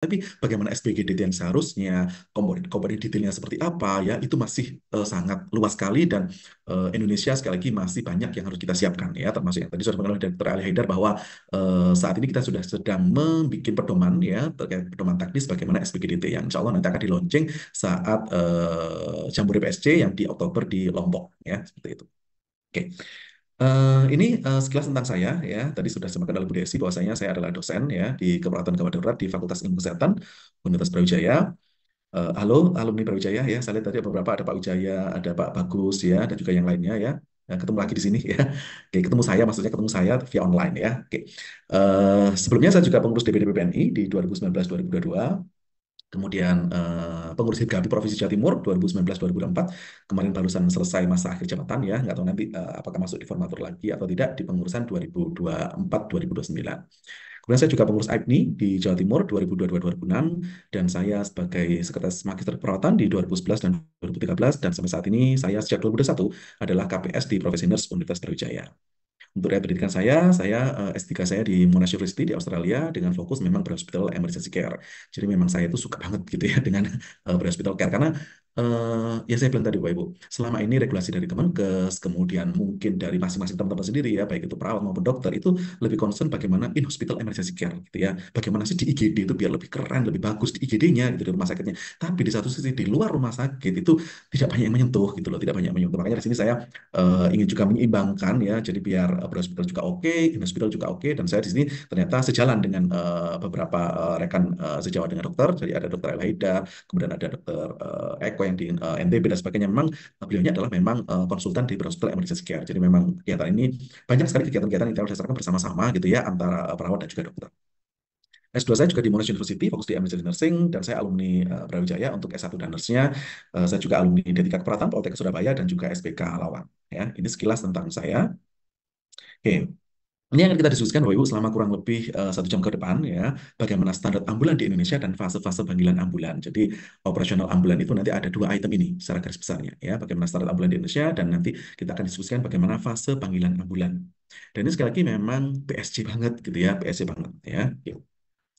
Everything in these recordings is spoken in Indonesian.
Tapi bagaimana SPGDT yang seharusnya, komponen detailnya seperti apa ya, itu masih sangat luas sekali dan Indonesia sekali lagi masih banyak yang harus kita siapkan ya, termasuk yang tadi sudah disampaikan oleh Dr. Ali Haidar bahwa saat ini kita sudah sedang membuat pedoman ya terkait pedoman teknis bagaimana SPGDT yang insya Allah nanti akan di launching saat Jambore PSC yang di Oktober di Lombok ya seperti itu. Oke. Ini sekilas tentang saya ya. Tadi sudah disampaikan oleh Bu Desi bahwasanya saya adalah dosen ya di Keperawatan Gawat Darurat di Fakultas Ilmu Kesehatan Universitas Brawijaya. Halo alumni Brawijaya ya. Saya lihat tadi beberapa ada Pak Wijaya, ada Pak Bagus ya, dan juga yang lainnya ya. Ketemu lagi di sini ya. Oke, ketemu saya maksudnya ketemu saya via online ya. Oke. Sebelumnya saya juga pengurus DPD PPNI di 2019-2022. Kemudian pengurus Hipgabi Provinsi Jawa Timur 2019-2024. Kemarin barusan selesai masa akhir jabatan ya. Nggak tahu nanti apakah masuk di formatur lagi atau tidak di pengurusan 2024-2029. Kemudian saya juga pengurus AIPNI di Jawa Timur 2022-2026 dan saya sebagai Sekretaris Magister Perawatan di 2011 dan 2013 dan sampai saat ini saya sejak 2021 adalah KPS di Profesi Nurse Universitas Brawijaya. Untuk riwayat pendidikan saya S3 saya di Monash University di Australia dengan fokus memang pre-hospital emergency care. Jadi memang saya itu suka banget gitu ya dengan pre-hospital care karena ya saya bilang tadi Bapak Ibu, selama ini regulasi dari Kemenkes, kemudian mungkin dari masing-masing teman-teman sendiri ya, baik itu perawat maupun dokter itu lebih concern bagaimana in hospital emergency care gitu ya. Bagaimana sih di IGD itu biar lebih keren, lebih bagus di IGD-nya gitu di rumah sakitnya. Tapi di satu sisi di luar rumah sakit itu tidak banyak yang menyentuh gitu loh, tidak banyak yang menyentuh. Makanya di sini saya ingin juga menyeimbangkan ya, jadi biar hospital juga oke, in hospital juga oke, dan saya di sini ternyata sejalan dengan beberapa rekan sejawat dengan dokter, jadi ada dokter Elhaida, kemudian ada dokter Eko yang di NTB dan sebagainya. Memang beliaunya adalah memang konsultan di hospital emergency care, jadi memang kegiatan ini banyak sekali kegiatan-kegiatan yang kita laksanakan bersama-sama gitu ya antara perawat dan juga dokter. S2 saya juga di Monash University, fokus di emergency nursing, dan saya alumni Brawijaya untuk S1 dan nurse-nya. Saya juga alumni D3 Keperawatan, Poltek Surabaya, dan juga SPK Lawang. Ya, ini sekilas tentang saya. Oke, ini akan kita diskusikan Bapak Ibu selama kurang lebih 1 jam ke depan ya, bagaimana standar ambulan di Indonesia dan fase-fase panggilan ambulan. Jadi operasional ambulan itu nanti ada 2 item ini secara garis besarnya ya, bagaimana standar ambulan di Indonesia dan nanti kita akan diskusikan bagaimana fase panggilan ambulan. Dan ini sekali lagi memang PSC banget gitu ya, PSC banget ya.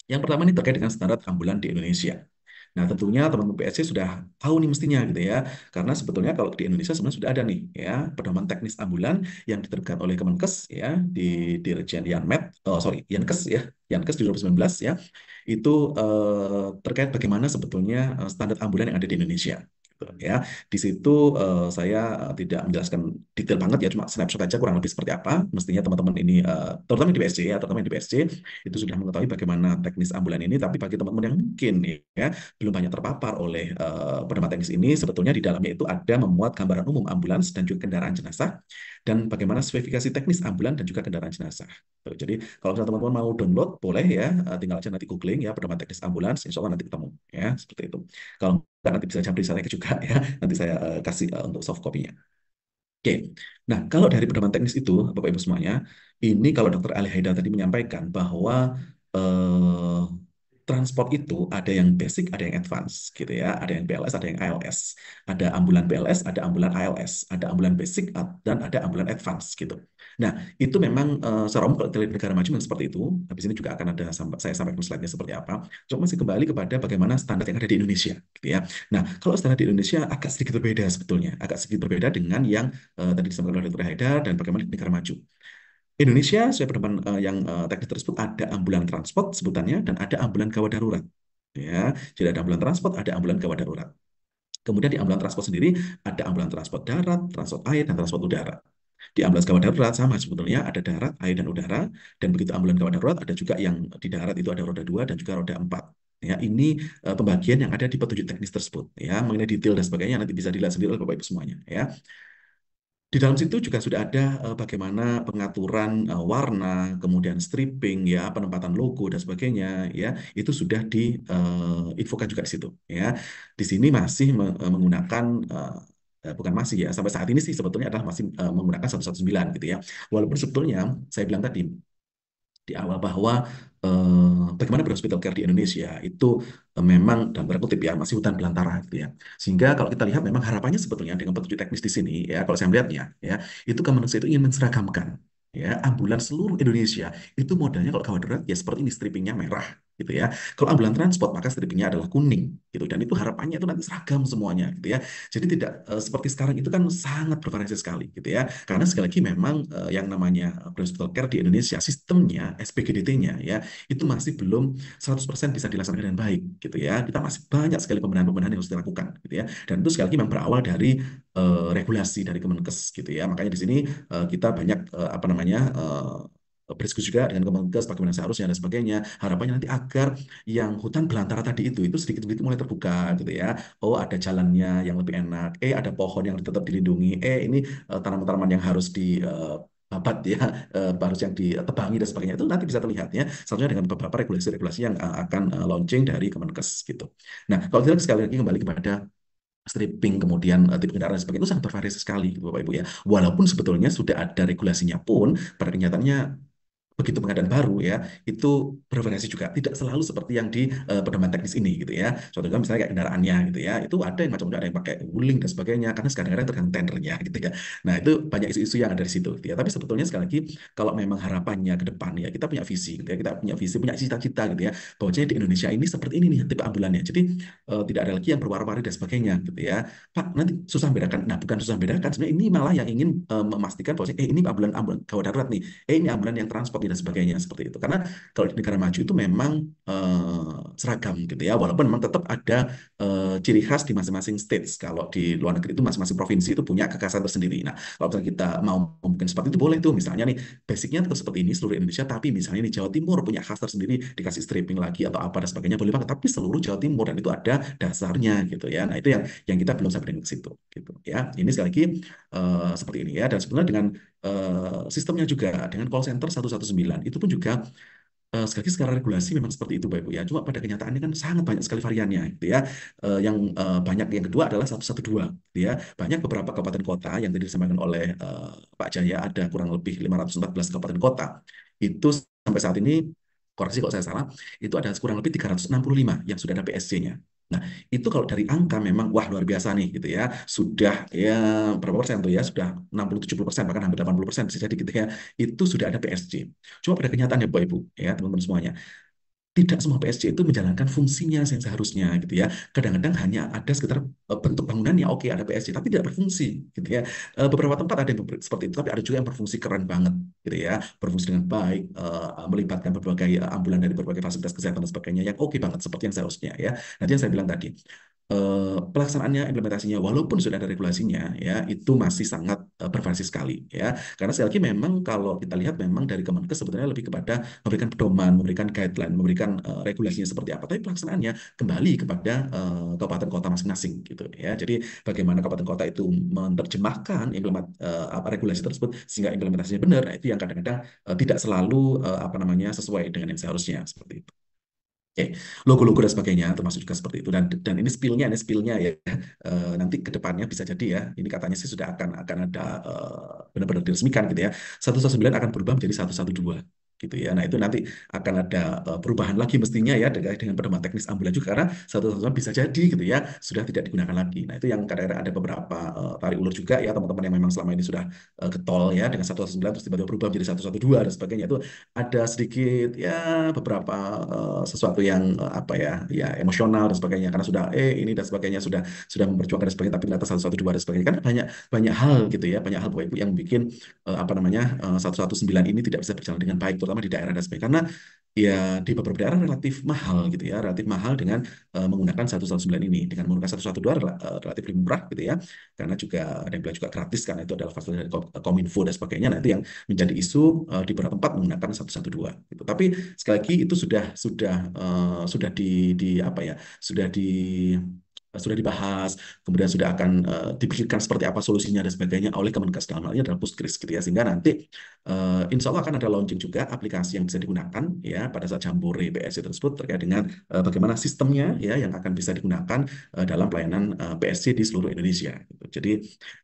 Yang pertama ini terkait dengan standar ambulan di Indonesia. Nah, tentunya teman-teman PSC sudah tahu nih mestinya gitu ya. Karena sebetulnya kalau di Indonesia sebenarnya sudah ada nih ya pedoman teknis ambulan yang diterbitkan oleh Kemenkes ya di Dirjen Yanmed, oh sorry, Yankes ya, Yankes di 2019 ya. Itu terkait bagaimana sebetulnya standar ambulan yang ada di Indonesia. Gitu, ya, di situ saya tidak menjelaskan detail banget ya, cuma snapshot aja kurang lebih seperti apa. Mestinya teman-teman ini, terutama di PSC ya, terutama di PSC itu sudah mengetahui bagaimana teknis ambulan ini. Tapi bagi teman-teman yang mungkin ya belum banyak terpapar oleh pedoman teknis ini, sebetulnya di dalamnya itu ada memuat gambaran umum ambulans dan juga kendaraan jenazah dan bagaimana spesifikasi teknis ambulan dan juga kendaraan jenazah. Tuh, jadi kalau misalnya teman-teman mau download boleh ya, tinggal aja nanti googling ya pedoman teknis ambulans, insya Allah nanti ketemu ya seperti itu. Kalau nggak nanti bisa jam saya juga ya, nanti saya kasih untuk soft copy-nya. Oke, nah kalau dari pedoman teknis itu, Bapak Ibu semuanya, ini kalau Dr. Ali Haidar tadi menyampaikan bahwa eh, transport itu ada yang basic, ada yang advance, gitu ya, ada yang BLS, ada yang ALS, ada ambulan BLS, ada ambulan ALS, ada ambulan basic dan ada ambulan advance, gitu. Nah, itu memang secara umum kalau kita lihat negara maju yang seperti itu. Habis ini juga akan ada saya sampaikan slide-nya seperti apa. Cuma masih kembali kepada bagaimana standar yang ada di Indonesia, gitu ya. Nah, kalau standar di Indonesia agak sedikit berbeda sebetulnya, agak sedikit berbeda dengan yang tadi disampaikan oleh Dr. Haidar dan bagaimana di negara maju. Indonesia, saya pedoman yang teknis tersebut ada ambulan transport sebutannya dan ada ambulan gawat darurat. Ya, jadi ada ambulan transport, ada ambulan gawat darurat. Kemudian di ambulan transport sendiri ada ambulan transport darat, transport air, dan transport udara. Di ambulans gawat darurat sama sebetulnya ada darat, air, dan udara. Dan begitu ambulan gawat darurat ada juga yang di darat itu ada roda 2 dan juga roda 4. Ya, ini pembagian yang ada di petunjuk teknis tersebut. Ya, mengenai detail dan sebagainya nanti bisa dilihat sendiri oleh Bapak Ibu semuanya. Ya, di dalam situ juga sudah ada bagaimana pengaturan warna, kemudian stripping, ya, penempatan logo dan sebagainya, ya, itu sudah diinfokan juga di situ, ya. Di sini masih menggunakan bukan masih ya, sampai saat ini sih sebetulnya adalah masih menggunakan 119 gitu ya. Walaupun sebetulnya saya bilang tadi di awal bahwa bagaimana berhospital care di Indonesia itu memang dalam tanda kutip ya masih hutan belantara gitu ya. Sehingga kalau kita lihat memang harapannya sebetulnya dengan petunjuk teknis di sini ya kalau saya melihatnya ya itu Kemenkes itu ingin menseragamkan ya ambulans seluruh Indonesia itu modelnya kalau gawat darurat ya seperti ini strippingnya merah gitu ya. Kalau ambulan transport maka stripingnya adalah kuning gitu, dan itu harapannya itu nanti seragam semuanya gitu ya. Jadi tidak seperti sekarang itu kan sangat bervariasi sekali gitu ya. Karena sekali lagi memang yang namanya hospital care di Indonesia sistemnya SPGDT-nya ya itu masih belum 100% bisa dilaksanakan dengan baik gitu ya. Kita masih banyak sekali pembenahan-pembenahan yang harus dilakukan gitu ya. Dan itu sekali lagi memang berawal dari regulasi dari Kemenkes gitu ya. Makanya di sini kita banyak apa namanya berdiskusi juga dengan Kemenkes bagaimana seharusnya dan sebagainya. Harapannya nanti agar yang hutan belantara tadi itu sedikit sedikit mulai terbuka gitu ya. Oh, ada jalannya yang lebih enak. Ada pohon yang tetap dilindungi. Ini tanaman-tanaman yang harus di babat ya, harus yang ditebangi dan sebagainya itu nanti bisa terlihat ya. Satunya dengan beberapa regulasi-regulasi yang akan launching dari Kemenkes gitu. Nah, kalau tidak sekali lagi kembali kepada stripping, kemudian tipe kendaraan dan sebagainya itu sangat bervariasi sekali, gitu, Bapak Ibu ya. Walaupun sebetulnya sudah ada regulasinya pun, pada kenyataannya begitu pengadaan baru ya itu bervariasi juga, tidak selalu seperti yang di pedoman teknis ini gitu ya. Contohnya misalnya kayak kendaraannya gitu ya, itu ada yang macam-macam, ada yang pakai wuling dan sebagainya karena kadang-kadang tergantung tendernya gitu ya. Nah itu banyak isu-isu yang ada di situ gitu ya, tapi sebetulnya sekali lagi kalau memang harapannya ke depan ya kita punya visi gitu ya, kita punya visi, punya cita-cita gitu ya, bahwasanya di Indonesia ini seperti ini nih tipe ambulannya, jadi tidak ada lagi yang berwar-wari dan sebagainya gitu ya. Pak nanti susah membedakan, nah bukan susah membedakan, sebenarnya ini malah yang ingin memastikan bahwa ini ambulan ambulan gawat darurat nih, ini ambulan yang transport dan sebagainya seperti itu. Karena kalau di negara maju itu memang seragam gitu ya, walaupun memang tetap ada ciri khas di masing-masing states. Kalau di luar negeri itu masing-masing provinsi itu punya kekhasan tersendiri. Nah, kalau misalnya kita mau mungkin seperti itu boleh tuh. Misalnya nih, basicnya tetap seperti ini seluruh Indonesia, tapi misalnya di Jawa Timur punya khas tersendiri, dikasih stripping lagi atau apa dan sebagainya boleh banget. Tapi seluruh Jawa Timur dan itu ada dasarnya gitu ya. Nah, itu yang kita belum sampai dengan ke situ gitu ya. Ini sekali lagi seperti ini ya. Dan sebenarnya dengan sistemnya juga dengan call center 119 itu pun juga sekali lagi secara regulasi memang seperti itu Bapak Ibu ya. Cuma pada kenyataannya kan sangat banyak sekali variannya gitu ya. Yang banyak yang kedua adalah 112 gitu ya. Banyak beberapa kabupaten kota yang tadi disampaikan oleh Pak Jaya, ada kurang lebih 514 kabupaten kota. Itu sampai saat ini, koreksi kalau saya salah, itu ada kurang lebih 365 yang sudah ada PSG-nya. Nah, itu kalau dari angka memang wah luar biasa nih gitu ya. Sudah ya berapa persen tuh ya? Sudah 60-70%, bahkan hampir 80% bisa jadi gitu ya. Itu sudah ada PSG. Cuma pada kenyataannya Bapak Ibu ya teman-teman semuanya, tidak semua PSG itu menjalankan fungsinya yang seharusnya gitu ya. Kadang-kadang hanya ada sekitar bentuk bangunannya oke ada PSG tapi tidak berfungsi gitu ya. Beberapa tempat ada yang seperti itu, tapi ada juga yang berfungsi keren banget gitu ya, berfungsi dengan baik, melibatkan berbagai ambulan dari berbagai fasilitas kesehatan dan sebagainya yang oke banget seperti yang seharusnya ya. Nanti yang saya bilang tadi, pelaksanaannya, implementasinya, walaupun sudah ada regulasinya, ya itu masih sangat bervariasi sekali, ya. Karena sekali lagi memang kalau kita lihat memang dari Kemenkes sebetulnya lebih kepada memberikan pedoman, memberikan guideline, memberikan regulasinya seperti apa, tapi pelaksanaannya kembali kepada kabupaten kota masing-masing, gitu, ya. Jadi bagaimana kabupaten kota itu menerjemahkan apa regulasi tersebut sehingga implementasinya benar, nah, itu yang kadang-kadang tidak selalu apa namanya sesuai dengan yang seharusnya seperti itu. Oke, logo-logo dan sebagainya termasuk juga seperti itu, dan ini spillnya ya. Nanti ke depannya bisa jadi ya, ini katanya sih sudah akan ada benar-benar diresmikan gitu ya. 119 akan berubah menjadi 112 gitu ya. Nah, itu nanti akan ada perubahan lagi mestinya ya dengan pedoman teknis ambulan juga, karena 119 bisa jadi gitu ya sudah tidak digunakan lagi. Nah, itu yang kadang-kadang ada beberapa tarik ulur juga ya, teman-teman yang memang selama ini sudah getol ya dengan 119 terus tiba-tiba berubah menjadi 112 dan sebagainya, itu ada sedikit ya beberapa sesuatu yang apa ya ya emosional dan sebagainya, karena sudah ini dan sebagainya sudah memperjuangkan dan sebagainya, tapi ternyata 112 dan sebagainya, kan banyak banyak hal gitu ya, banyak hal Bapak Ibu yang bikin apa namanya 119 ini tidak bisa berjalan dengan baik, terutama di daerah dan sebagainya, karena ya di beberapa daerah relatif mahal gitu ya, relatif mahal dengan menggunakan 119 ini. Dengan menggunakan 112 relatif lebih murah gitu ya, karena juga ada yang bilang juga gratis karena itu adalah fasilitas dari Kominfo dan sebagainya. Nah, itu yang menjadi isu di beberapa tempat menggunakan 112 gitu. Tapi sekali lagi itu sudah di apa ya, sudah dibahas, kemudian sudah akan dipikirkan seperti apa solusinya dan sebagainya oleh Kemenkes, dalam hal ini adalah Puskris gitu ya, sehingga nanti insya Allah akan ada launching juga aplikasi yang bisa digunakan ya pada saat Jambore PSC tersebut, terkait dengan bagaimana sistemnya ya yang akan bisa digunakan dalam pelayanan PSC di seluruh Indonesia gitu. Jadi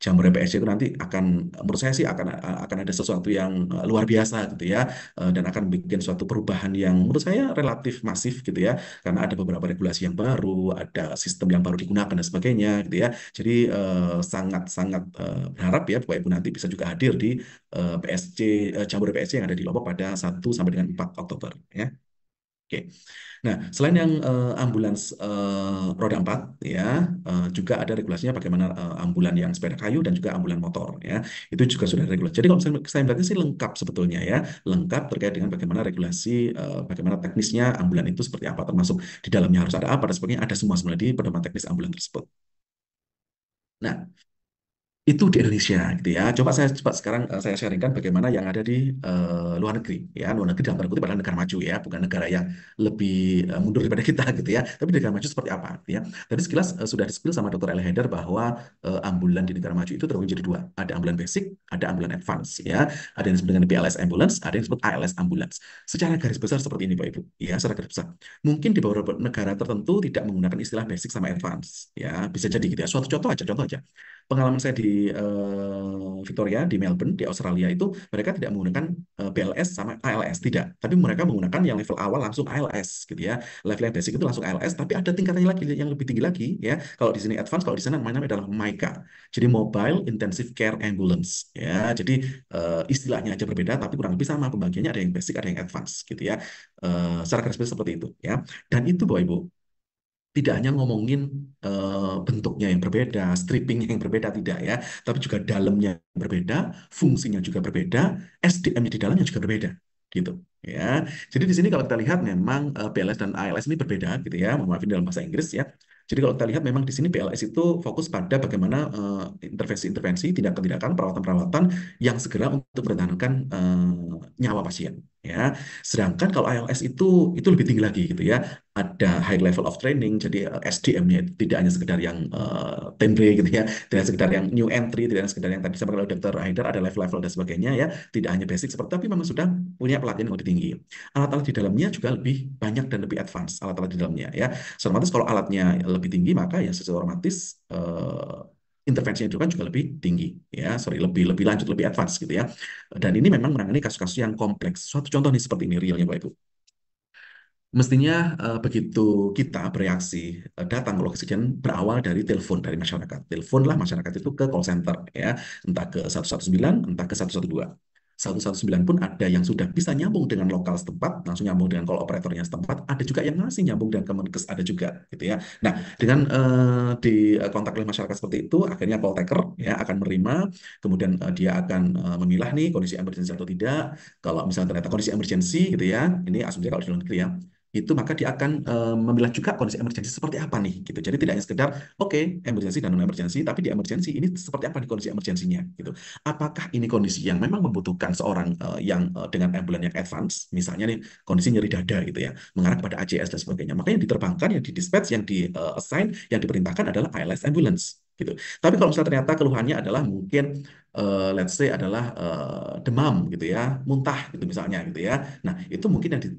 Jambore PSC itu nanti akan, menurut saya sih akan ada sesuatu yang luar biasa gitu ya, dan akan bikin suatu perubahan yang menurut saya relatif masif gitu ya, karena ada beberapa regulasi yang baru, ada sistem yang baru digunakan dan sebagainya gitu ya. Jadi sangat-sangat berharap ya Bapak Ibu nanti bisa juga hadir di PSC Jambore PSC yang ada di Lombok pada 1 sampai dengan 4 Oktober ya. Oke. Nah, selain yang ambulans roda 4 ya, juga ada regulasinya bagaimana ambulan yang sepeda kayu dan juga ambulan motor ya. Itu juga sudah regulasi. Jadi kalau misalnya saya melihatnya sih lengkap sebetulnya ya, lengkap terkait dengan bagaimana regulasi, bagaimana teknisnya ambulan itu seperti apa, termasuk di dalamnya harus ada apa dan sebagainya, ada semua sebenarnya di pedoman teknis ambulan tersebut. Nah, itu di Indonesia gitu ya. Coba sekarang saya sharingkan bagaimana yang ada di luar negeri ya. Luar negeri dalam tanda kutip adalah negara maju ya, bukan negara yang lebih mundur daripada kita gitu ya. Tapi negara maju seperti apa gitu ya. Tadi sekilas sudah di-spill sama Dr. Ella Haidar bahwa ambulan di negara maju itu terbagi jadi dua. Ada ambulan basic, ada ambulan advance ya. Ada yang disebut dengan BLS ambulance, ada yang disebut ALS ambulance. Secara garis besar seperti ini Pak Ibu ya, secara garis besar. Mungkin di beberapa negara tertentu tidak menggunakan istilah basic sama advance ya. Bisa jadi gitu ya. Suatu contoh aja. Pengalaman saya di Victoria, di Melbourne, di Australia itu mereka tidak menggunakan BLS sama ALS, tidak. Tapi mereka menggunakan yang level awal langsung ALS gitu ya. Level yang basic itu langsung ALS, tapi ada tingkatannya lagi yang lebih tinggi lagi ya. Kalau di sini advance, kalau di sana namanya adalah MICA. Jadi Mobile Intensive Care Ambulance ya. Jadi istilahnya aja berbeda, tapi kurang lebih sama. Pembagiannya ada yang basic, ada yang advance gitu ya. Secara garis besar seperti itu ya. Dan itu Bapak Ibu tidak hanya ngomongin bentuknya yang berbeda, strippingnya yang berbeda, tidak ya, tapi juga dalamnya yang berbeda, fungsinya juga berbeda, SDM-nya di dalamnya juga berbeda, gitu ya. Jadi di sini kalau kita lihat memang BLS dan ALS ini berbeda, gitu ya, mohon maaf ini dalam bahasa Inggris ya. Jadi kalau kita lihat memang di sini BLS itu fokus pada bagaimana intervensi-intervensi, tindakan-tindakan, perawatan-perawatan yang segera untuk mempertahankan nyawa pasien. Ya, sedangkan kalau ALS itu lebih tinggi lagi gitu ya, ada high level of training, jadi SDM-nya tidak hanya sekedar yang 10B gitu ya, tidak hanya sekedar yang new entry, tidak hanya sekedar yang tadi disampaikan oleh Dr. Haidar, ada level-level dan sebagainya ya, tidak hanya basic seperti, tapi memang sudah punya pelatihan yang lebih tinggi. Alat-alat di dalamnya juga lebih banyak dan lebih advance, alat-alat di dalamnya ya. Otomatis kalau alatnya lebih tinggi, maka ya secara otomatis intervensi yang dilakukan juga lebih tinggi ya, sorry, lebih lebih lanjut, lebih advance gitu ya. Dan ini memang menangani kasus-kasus yang kompleks. Suatu contoh nih seperti ini realnya Bapak Ibu. Mestinya begitu kita bereaksi, datang ke lokasi kejadian berawal dari telepon dari masyarakat. Teleponlah masyarakat itu ke call center ya, entah ke 119, entah ke 112. 119 pun ada yang sudah bisa nyambung dengan lokal setempat, langsung nyambung dengan call operatornya setempat, ada juga yang masih nyambung dengan Kemenkes, ada juga gitu ya. Nah, dengan di kontak oleh masyarakat seperti itu, akhirnya call taker ya akan menerima, kemudian dia akan memilah nih kondisi emergensi atau tidak. Kalau misalnya ternyata kondisi emergensi gitu ya, ini asumsinya kalau di luar negeri ya, itu maka dia akan memilah juga kondisi emergensi seperti apa nih gitu. Jadi tidak hanya sekedar oke emergensi dan non emergensi, tapi di emergensi ini seperti apa di kondisi emergensinya gitu. Apakah ini kondisi yang memang membutuhkan seorang yang dengan ambulan yang advance, misalnya nih kondisi nyeri dada gitu ya, mengarah kepada ACS dan sebagainya. Maka yang diterbangkan, yang di dispatch, yang di assign, yang diperintahkan adalah ALS ambulance gitu. Tapi kalau misalnya ternyata keluhannya adalah mungkin let's say adalah demam gitu ya, muntah gitu misalnya gitu ya. Nah, itu mungkin yang di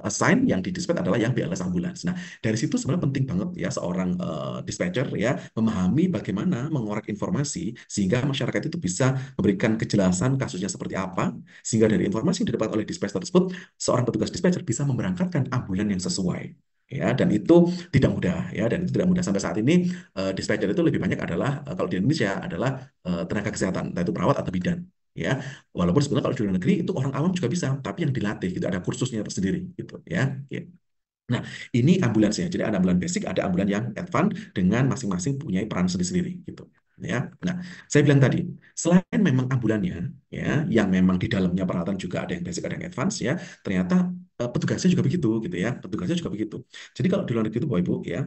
assign, yang di dispatch adalah yang BLS ambulans. Nah, dari situ sebenarnya penting banget ya seorang dispatcher ya memahami bagaimana mengorek informasi sehingga masyarakat itu bisa memberikan kejelasan kasusnya seperti apa, sehingga dari informasi yang didapat oleh dispatcher tersebut, seorang petugas dispatcher bisa memberangkatkan ambulan yang sesuai. Ya, dan itu tidak mudah ya, dan itu tidak mudah sampai saat ini. Dispatcher itu lebih banyak adalah kalau di Indonesia adalah tenaga kesehatan, entah itu perawat atau bidan. Ya, walaupun sebenarnya kalau di luar negeri itu orang awam juga bisa, tapi yang dilatih gitu, ada kursusnya tersendiri gitu ya. Ya. Nah, ini ambulansnya. Jadi ada ambulan basic, ada ambulan yang advance dengan masing-masing punya peran sendiri-sendiri gitu. Ya. Nah, saya bilang tadi, selain memang ambulannya ya, yang memang di dalamnya peralatan juga ada yang basic, ada yang advance ya, ternyata petugasnya juga begitu gitu ya. Petugasnya juga begitu. Jadi kalau di luar negeri itu Bapak Ibu ya,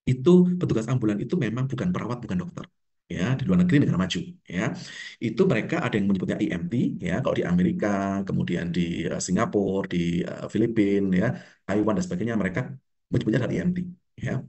itu petugas ambulan itu memang bukan perawat, bukan dokter. Ya, di luar negeri negara maju, ya. Itu mereka ada yang menyebutnya EMT, ya. Kalau di Amerika, kemudian di Singapura, di Filipina, ya, Taiwan dan sebagainya, mereka menyebutnya adalah EMT, ya,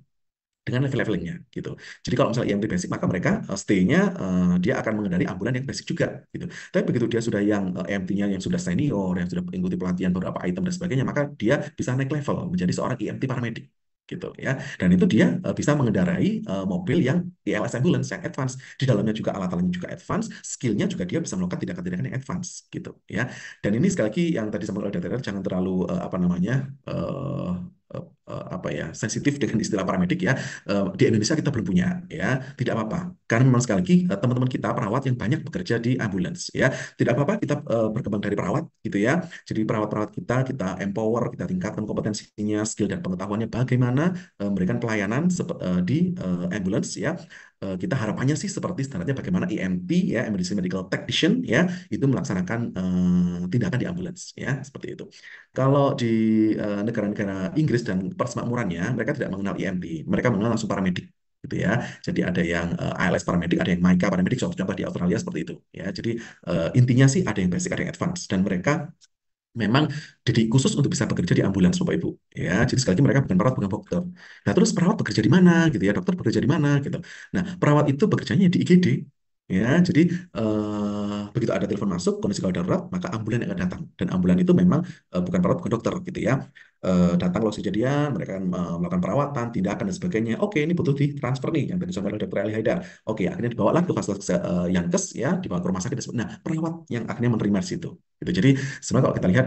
dengan level-levelingnya, gitu. Jadi kalau misalnya EMT basic, maka mereka stay-nya dia akan mengendari ambulan yang basic juga, gitu. Tapi begitu dia sudah yang EMT-nya yang sudah senior, yang sudah mengikuti pelatihan beberapa item dan sebagainya, maka dia bisa naik level menjadi seorang EMT paramedik gitu ya, dan itu dia bisa mengendarai mobil yang ILS ambulance yang advance, di dalamnya juga alat-alatnya juga advance, skillnya juga dia bisa melakukan tindakan-tindakan yang advance gitu ya. Dan ini sekali lagi yang tadi sama oleh Dr. jangan terlalu apa namanya apa ya, sensitif dengan istilah paramedik ya, di Indonesia kita belum punya ya, tidak apa-apa. Karena memang sekali lagi teman-teman kita perawat yang banyak bekerja di ambulans ya, tidak apa-apa kita berkembang dari perawat gitu ya. Jadi perawat-perawat kita empower, kita tingkatkan kompetensinya, skill dan pengetahuannya bagaimana memberikan pelayanan di ambulans ya. Kita harapannya sih seperti standarnya bagaimana EMT ya, Emergency Medical Technician ya, itu melaksanakan tindakan di ambulans ya, seperti itu. Kalau di negara-negara Inggris dan persemakmurannya, mereka tidak mengenal EMT, mereka mengenal langsung paramedik gitu ya. Jadi ada yang ALS paramedik, ada yang MICA paramedik, contoh-contoh di Australia seperti itu ya. Jadi intinya sih ada yang basic, ada yang advance, dan mereka memang didik khusus untuk bisa bekerja di ambulans, Bapak Ibu. Ya, jadi sekali lagi mereka bukan perawat, bukan dokter. Nah, terus perawat bekerja di mana gitu ya, dokter bekerja di mana gitu. Nah, perawat itu bekerjanya di IGD. Ya, jadi begitu ada telepon masuk, kondisi gawat darurat, maka ambulan yang akan datang. Dan ambulan itu memang bukan perawat, bukan dokter gitu ya. Datang lokasi kejadian, mereka akan melakukan perawatan, tindakan dan sebagainya. Oke, ini butuh ditransfer nih, yang tadi disampaikan oleh Dr. Ali Haidar. Oke, akhirnya dibawa lagi ke fasilitas Yankes ya, dibawa ke rumah sakit. Nah, perawat yang akhirnya menerima di situ. Gitu. Jadi sebenarnya kalau kita lihat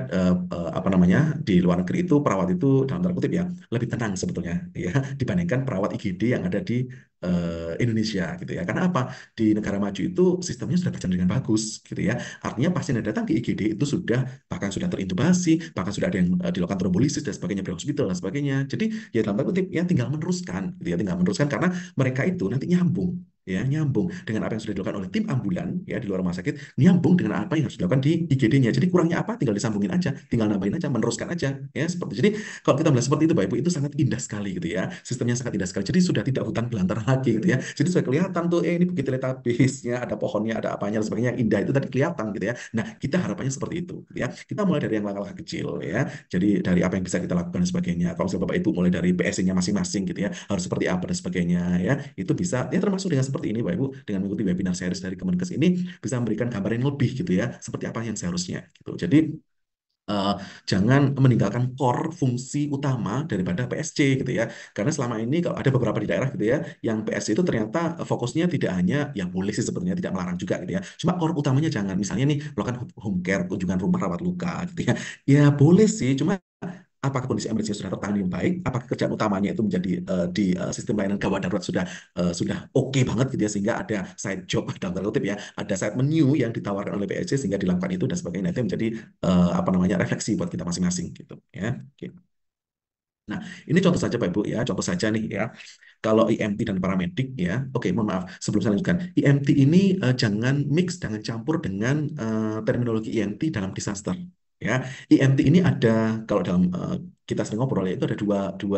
apa namanya di luar negeri itu perawat itu dalam tanda kutip ya lebih tenang sebetulnya ya dibandingkan perawat IGD yang ada di Indonesia gitu ya. Karena apa? Di negara maju itu sistemnya sudah berjalan dengan bagus gitu ya. Artinya pasien yang datang ke IGD itu sudah bahkan sudah terintubasi, bahkan sudah ada yang dilakukan trombolisis dan sebagainya di hospital dan sebagainya. Jadi ya dalam tanda kutip ya tinggal meneruskan gitu ya, tinggal meneruskan karena mereka itu nanti nyambung ya, nyambung dengan apa yang sudah dilakukan oleh tim ambulan ya di luar rumah sakit, nyambung dengan apa yang harus dilakukan di IGD-nya. Jadi kurangnya apa tinggal disambungin aja, tinggal nambahin aja, meneruskan aja ya seperti. Jadi kalau kita melihat seperti itu Bapak Ibu, itu sangat indah sekali gitu ya. Sistemnya sangat indah sekali. Jadi sudah tidak hutan belantara lagi gitu ya. Jadi sudah kelihatan tuh ini Bukit Teletabisnya, ada pohonnya, ada apanya dan sebagainya yang indah itu tadi kelihatan gitu ya. Nah, kita harapannya seperti itu gitu ya. Kita mulai dari yang langkah-langkah kecil ya. Jadi dari apa yang bisa kita lakukan dan sebagainya. Kalau misalnya Bapak Ibu mulai dari PSC-nya masing-masing gitu ya, harus seperti apa dan sebagainya ya. Itu bisa ya termasuk dengan seperti ini Bapak Ibu, dengan mengikuti webinar series dari Kemenkes ini bisa memberikan gambaran yang lebih gitu ya, seperti apa yang seharusnya gitu. Jadi eh, jangan meninggalkan core fungsi utama daripada PSC gitu ya. Karena selama ini kalau ada beberapa di daerah gitu ya, yang PSC itu ternyata fokusnya tidak hanya yang boleh sih sebenarnya tidak melarang juga gitu ya. Cuma core utamanya jangan, misalnya nih melakukan home care, kunjungan rumah rawat luka gitu ya. Ya boleh sih, cuma apakah kondisi emergensi sudah tertangani dengan baik, apakah kerjaan utamanya itu menjadi di sistem layanan gawat darurat sudah oke banget gitu ya, sehingga ada side job dalam tanda kutip ya, ada side menu yang ditawarkan oleh PSC sehingga dilakukan itu dan sebagainya. Nah, itu menjadi apa namanya refleksi buat kita masing-masing gitu ya. Oke. Nah, ini contoh saja Pak Ibu ya, contoh saja nih ya. Kalau IMT dan paramedik ya, oke, mohon maaf sebelum saya lanjutkan. IMT ini jangan mix, jangan campur dengan terminologi IMT dalam disaster. Ya, IMT ini ada kalau dalam kita sering ngobrol ya, itu ada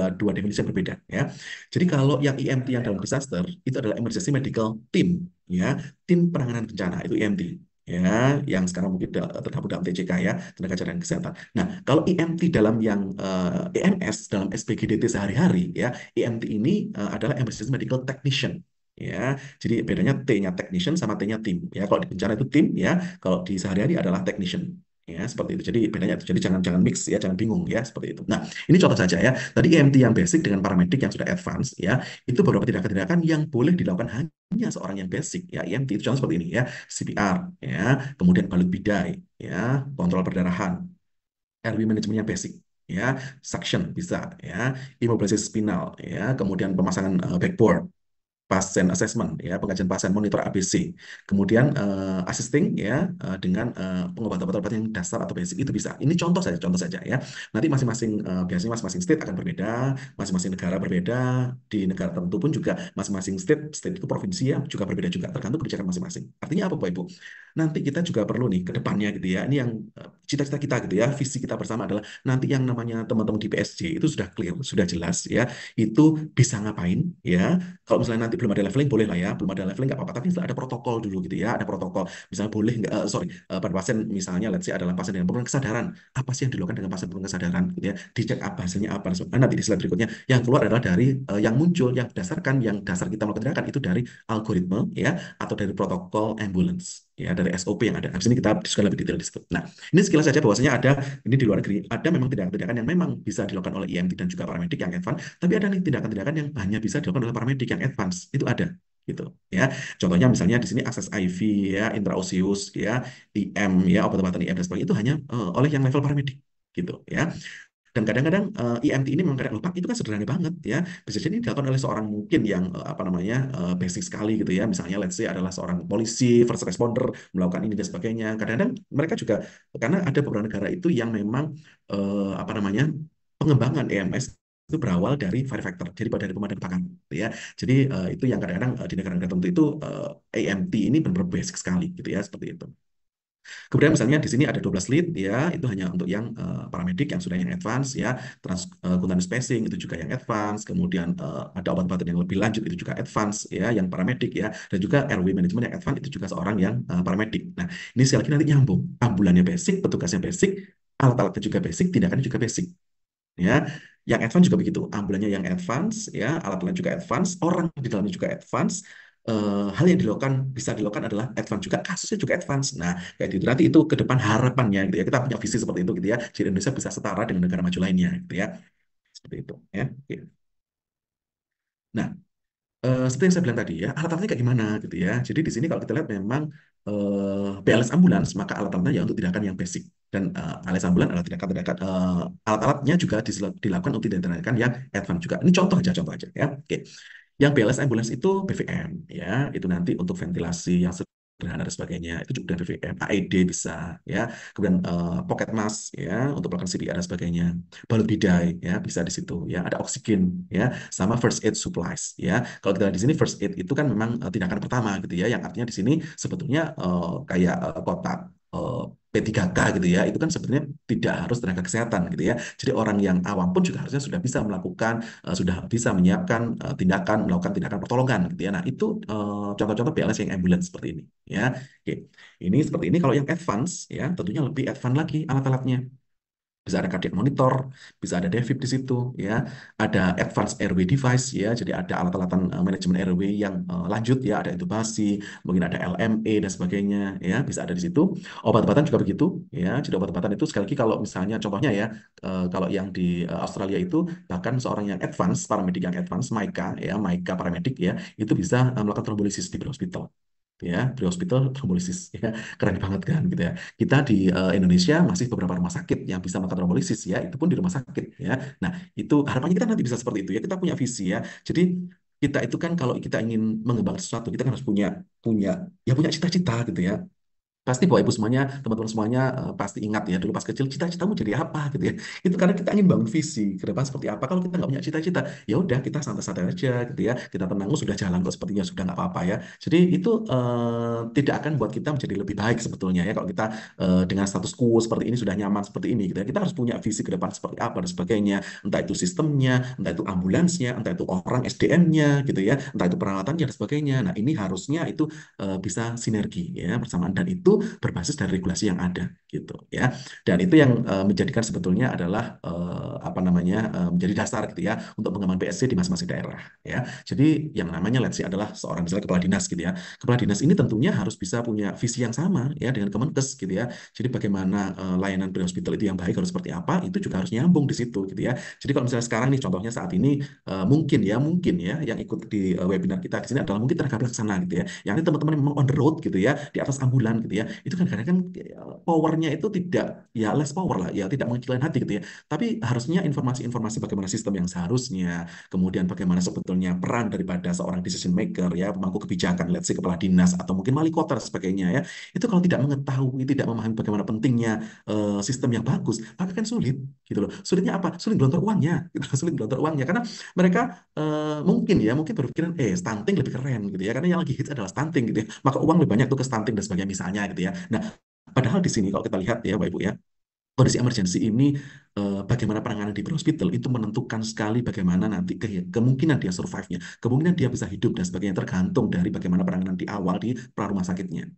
dua definisi yang berbeda ya. Jadi kalau yang IMT yang dalam disaster itu adalah Emergency Medical Team ya, tim penanganan bencana itu IMT ya, yang sekarang mungkin tergabung dalam TCK ya, tenaga cadangan kesehatan. Nah, kalau IMT dalam yang EMS dalam SPGDT sehari-hari ya, EMT ini adalah Emergency Medical Technician. Ya, jadi bedanya T-nya technician sama T-nya tim. Ya, kalau di bencana itu tim ya, kalau di sehari-hari adalah technician. Ya, seperti itu. Jadi bedanya itu. Jadi jangan jangan mix ya, jangan bingung ya, seperti itu. Nah, ini contoh saja ya. Tadi EMT yang basic dengan paramedik yang sudah advance ya, itu beberapa tindakan-tindakan yang boleh dilakukan hanya seorang yang basic ya. EMT itu contoh seperti ini ya, CPR ya, kemudian balut bidai ya, kontrol perdarahan, RW manajemen yang basic ya, suction bisa ya, imobilisasi spinal ya, kemudian pemasangan backboard, pasien assessment ya, pengajian pasien, monitor ABC, kemudian assisting ya dengan pengobatan-obat yang dasar atau basic itu bisa. Ini contoh saja ya. Nanti masing-masing biasanya masing-masing state akan berbeda, masing-masing negara berbeda. Di negara tertentu pun juga masing-masing state itu provinsi ya juga berbeda juga, tergantung kebijakan masing-masing. Artinya apa Bapak Ibu? Nanti kita juga perlu nih ke depannya gitu ya. Ini yang cita-cita kita gitu ya, visi kita bersama adalah nanti yang namanya teman-teman di PSJ itu sudah clear, sudah jelas ya. Itu bisa ngapain ya, kalau misalnya nanti belum ada leveling, boleh lah ya. Belum ada leveling nggak apa-apa. Tapi ada protokol dulu gitu ya. Ada protokol. Misalnya boleh nggak, sorry, pada pasien misalnya, let's say adalah pasien dengan penurunan kesadaran. Apa sih yang dilakukan dengan pasien penurunan kesadaran gitu ya. Dicek apa hasilnya apa. Nah, nanti di slide berikutnya yang keluar adalah dari yang muncul, yang berdasarkan, yang dasar kita melakukan tindakan itu dari algoritma ya, atau dari protokol ambulance ya, dari SOP yang ada. Habis ini kita diskusikan lebih detail di situ. Nah, ini sekilas saja bahwasanya ada ini di luar negeri, ada memang tindakan-tindakan yang memang bisa dilakukan oleh EMT dan juga paramedik yang advance, tapi ada nih tindakan-tindakan yang hanya bisa dilakukan oleh paramedik yang advance. Itu ada gitu ya. Contohnya misalnya di sini akses IV ya, intraosius ya, IM ya, obat-obatan IM dan sebagainya itu hanya oleh yang level paramedik gitu ya. Dan kadang-kadang IMT ini memang kadang lupa, itu kan sederhana banget ya. Bisa jadi dilakukan oleh seorang mungkin yang apa namanya basic sekali gitu ya. Misalnya let's say adalah seorang polisi, first responder melakukan ini dan sebagainya. Kadang-kadang mereka juga karena ada beberapa negara itu yang memang apa namanya pengembangan EMS itu berawal dari factor, jadi dari pemadam kebakaran, gitu ya. Jadi itu yang kadang-kadang di negara-negara tertentu itu AMT ini benar-benar basic sekali, gitu ya, seperti itu. Kemudian misalnya di sini ada 12 lead ya, itu hanya untuk yang paramedik yang sudah yang advance ya, transcutaneous spacing itu juga yang advance, kemudian ada obat-obatan yang lebih lanjut itu juga advance ya, yang paramedik ya, dan juga airway management yang advance itu juga seorang yang paramedik. Nah, ini sekali lagi nanti nyambung, ambulannya basic, petugasnya basic, alat-alatnya juga basic, tindakannya juga basic ya. Yang advance juga begitu, ambulannya yang advance ya, alat-alat juga advance, orang di dalamnya juga advance. Hal yang dilakukan bisa dilakukan adalah advance juga, kasusnya juga advance. Nah, kayak gitu nanti itu ke depan harapannya gitu ya. Kita punya visi seperti itu gitu ya. Jadi Indonesia bisa setara dengan negara maju lainnya gitu ya. Seperti itu ya. Oke. Nah, seperti yang saya bilang tadi ya, alat-alatnya kayak gimana gitu ya. Jadi di sini kalau kita lihat memang BLS ambulans, maka alat-alatnya ya untuk tindakan yang basic. Dan ALS ambulan adalah tindakan-tindakan alat-alatnya juga dilakukan untuk tindakan yang advance juga. Ini contoh aja ya. Oke. Yang BLS ambulans itu BVM ya, itu nanti untuk ventilasi yang sederhana dan sebagainya itu juga dari BVM, AED bisa ya, kemudian pocket mask ya untuk melakukan CPR dan sebagainya, balut bidai ya bisa di situ ya, ada oksigen ya, sama first aid supplies ya. Kalau kita lihat di sini first aid itu kan memang tindakan pertama gitu ya, yang artinya di sini sebetulnya kayak kotak eh, P3K gitu ya, itu kan sebetulnya tidak harus tenaga kesehatan gitu ya. Jadi orang yang awam pun juga harusnya sudah bisa melakukan sudah bisa menyiapkan tindakan melakukan tindakan pertolongan gitu ya. Nah, itu contoh-contoh BLS yang ambulans seperti ini ya. Oke. Ini seperti ini kalau yang advance ya, tentunya lebih advance lagi alat-alatnya. Bisa ada cardiac monitor, bisa ada DEFib di situ, ya. Ada advanced airway device, ya. Jadi ada alat-alatan manajemen airway yang lanjut, ya. Ada intubasi, mungkin ada LMA dan sebagainya, ya. Bisa ada di situ. Obat-obatan juga begitu, ya. Jadi obat-obatan itu sekali lagi kalau misalnya contohnya ya, kalau yang di Australia itu bahkan seorang yang advance, paramedik yang advance, MICA, ya, MICA paramedik, ya, itu bisa melakukan trombolisis di hospital ya di hospital trombolysis ya, keren banget kan gitu ya. Kita di Indonesia masih beberapa rumah sakit yang bisa melakukan trombolysis ya, itu pun di rumah sakit ya. Nah, itu harapannya kita nanti bisa seperti itu ya, kita punya visi ya. Jadi kita itu kan kalau kita ingin mengembangkan sesuatu kita kan harus punya punya ya punya cita-cita gitu ya. Pasti Bapak Ibu semuanya, teman-teman semuanya pasti ingat ya dulu pas kecil cita-citamu jadi apa gitu ya. Itu karena kita ingin bangun visi ke depan seperti apa. Kalau kita nggak punya cita-cita, ya udah kita santai-santai aja gitu ya. Kita tenang, oh, sudah jalan kok sepertinya sudah nggak apa-apa ya. Jadi itu tidak akan buat kita menjadi lebih baik sebetulnya ya. Kalau kita dengan status quo seperti ini sudah nyaman seperti ini gitu ya. Kita harus punya visi ke depan seperti apa dan sebagainya. Entah itu sistemnya, entah itu ambulansnya, entah itu orang SDM-nya gitu ya, entah itu peralatannya dan sebagainya. Nah ini harusnya itu bisa sinergi ya bersamaan dan itu berbasis dari regulasi yang ada gitu ya. Dan itu yang menjadikan sebetulnya adalah apa namanya menjadi dasar gitu ya untuk pengembangan PSC di masing-masing daerah ya. Jadi yang namanya let's say adalah seorang misalnya kepala dinas gitu ya. Kepala dinas ini tentunya harus bisa punya visi yang sama ya dengan Kemenkes gitu ya. Jadi bagaimana layanan pre-hospital itu yang baik harus seperti apa itu juga harus nyambung di situ gitu ya. Jadi kalau misalnya sekarang nih contohnya saat ini mungkin ya yang ikut di webinar kita di sini adalah mungkin tenaga pelaksana gitu ya. Yang ini teman-teman yang memang on the road gitu ya, di atas ambulan gitu ya. Itu kan kadang-kadang powernya itu tidak ya less power lah ya, tidak mengecilkan hati gitu ya. Tapi harusnya informasi-informasi bagaimana sistem yang seharusnya, kemudian bagaimana sebetulnya peran daripada seorang decision maker ya, pemangku kebijakan, let's say kepala dinas atau mungkin wali kota dan sebagainya ya. Itu kalau tidak mengetahui, tidak memahami bagaimana pentingnya sistem yang bagus, maka kan sulit gitu loh. Sulitnya apa? Sulit gelontor uangnya, gitu. Sulit gelontor uangnya karena mereka mungkin berpikiran stunting lebih keren gitu ya karena yang lagi hits adalah stunting gitu ya maka uang lebih banyak tuh ke stunting dan sebagainya misalnya gitu ya. Nah, padahal di sini kalau kita lihat ya Bapak Ibu ya, kondisi emergensi ini bagaimana penanganan di hospital itu menentukan sekali bagaimana nanti kemungkinan dia survive-nya, kemungkinan dia bisa hidup dan sebagainya tergantung dari bagaimana penanganan di awal di pra rumah sakitnya.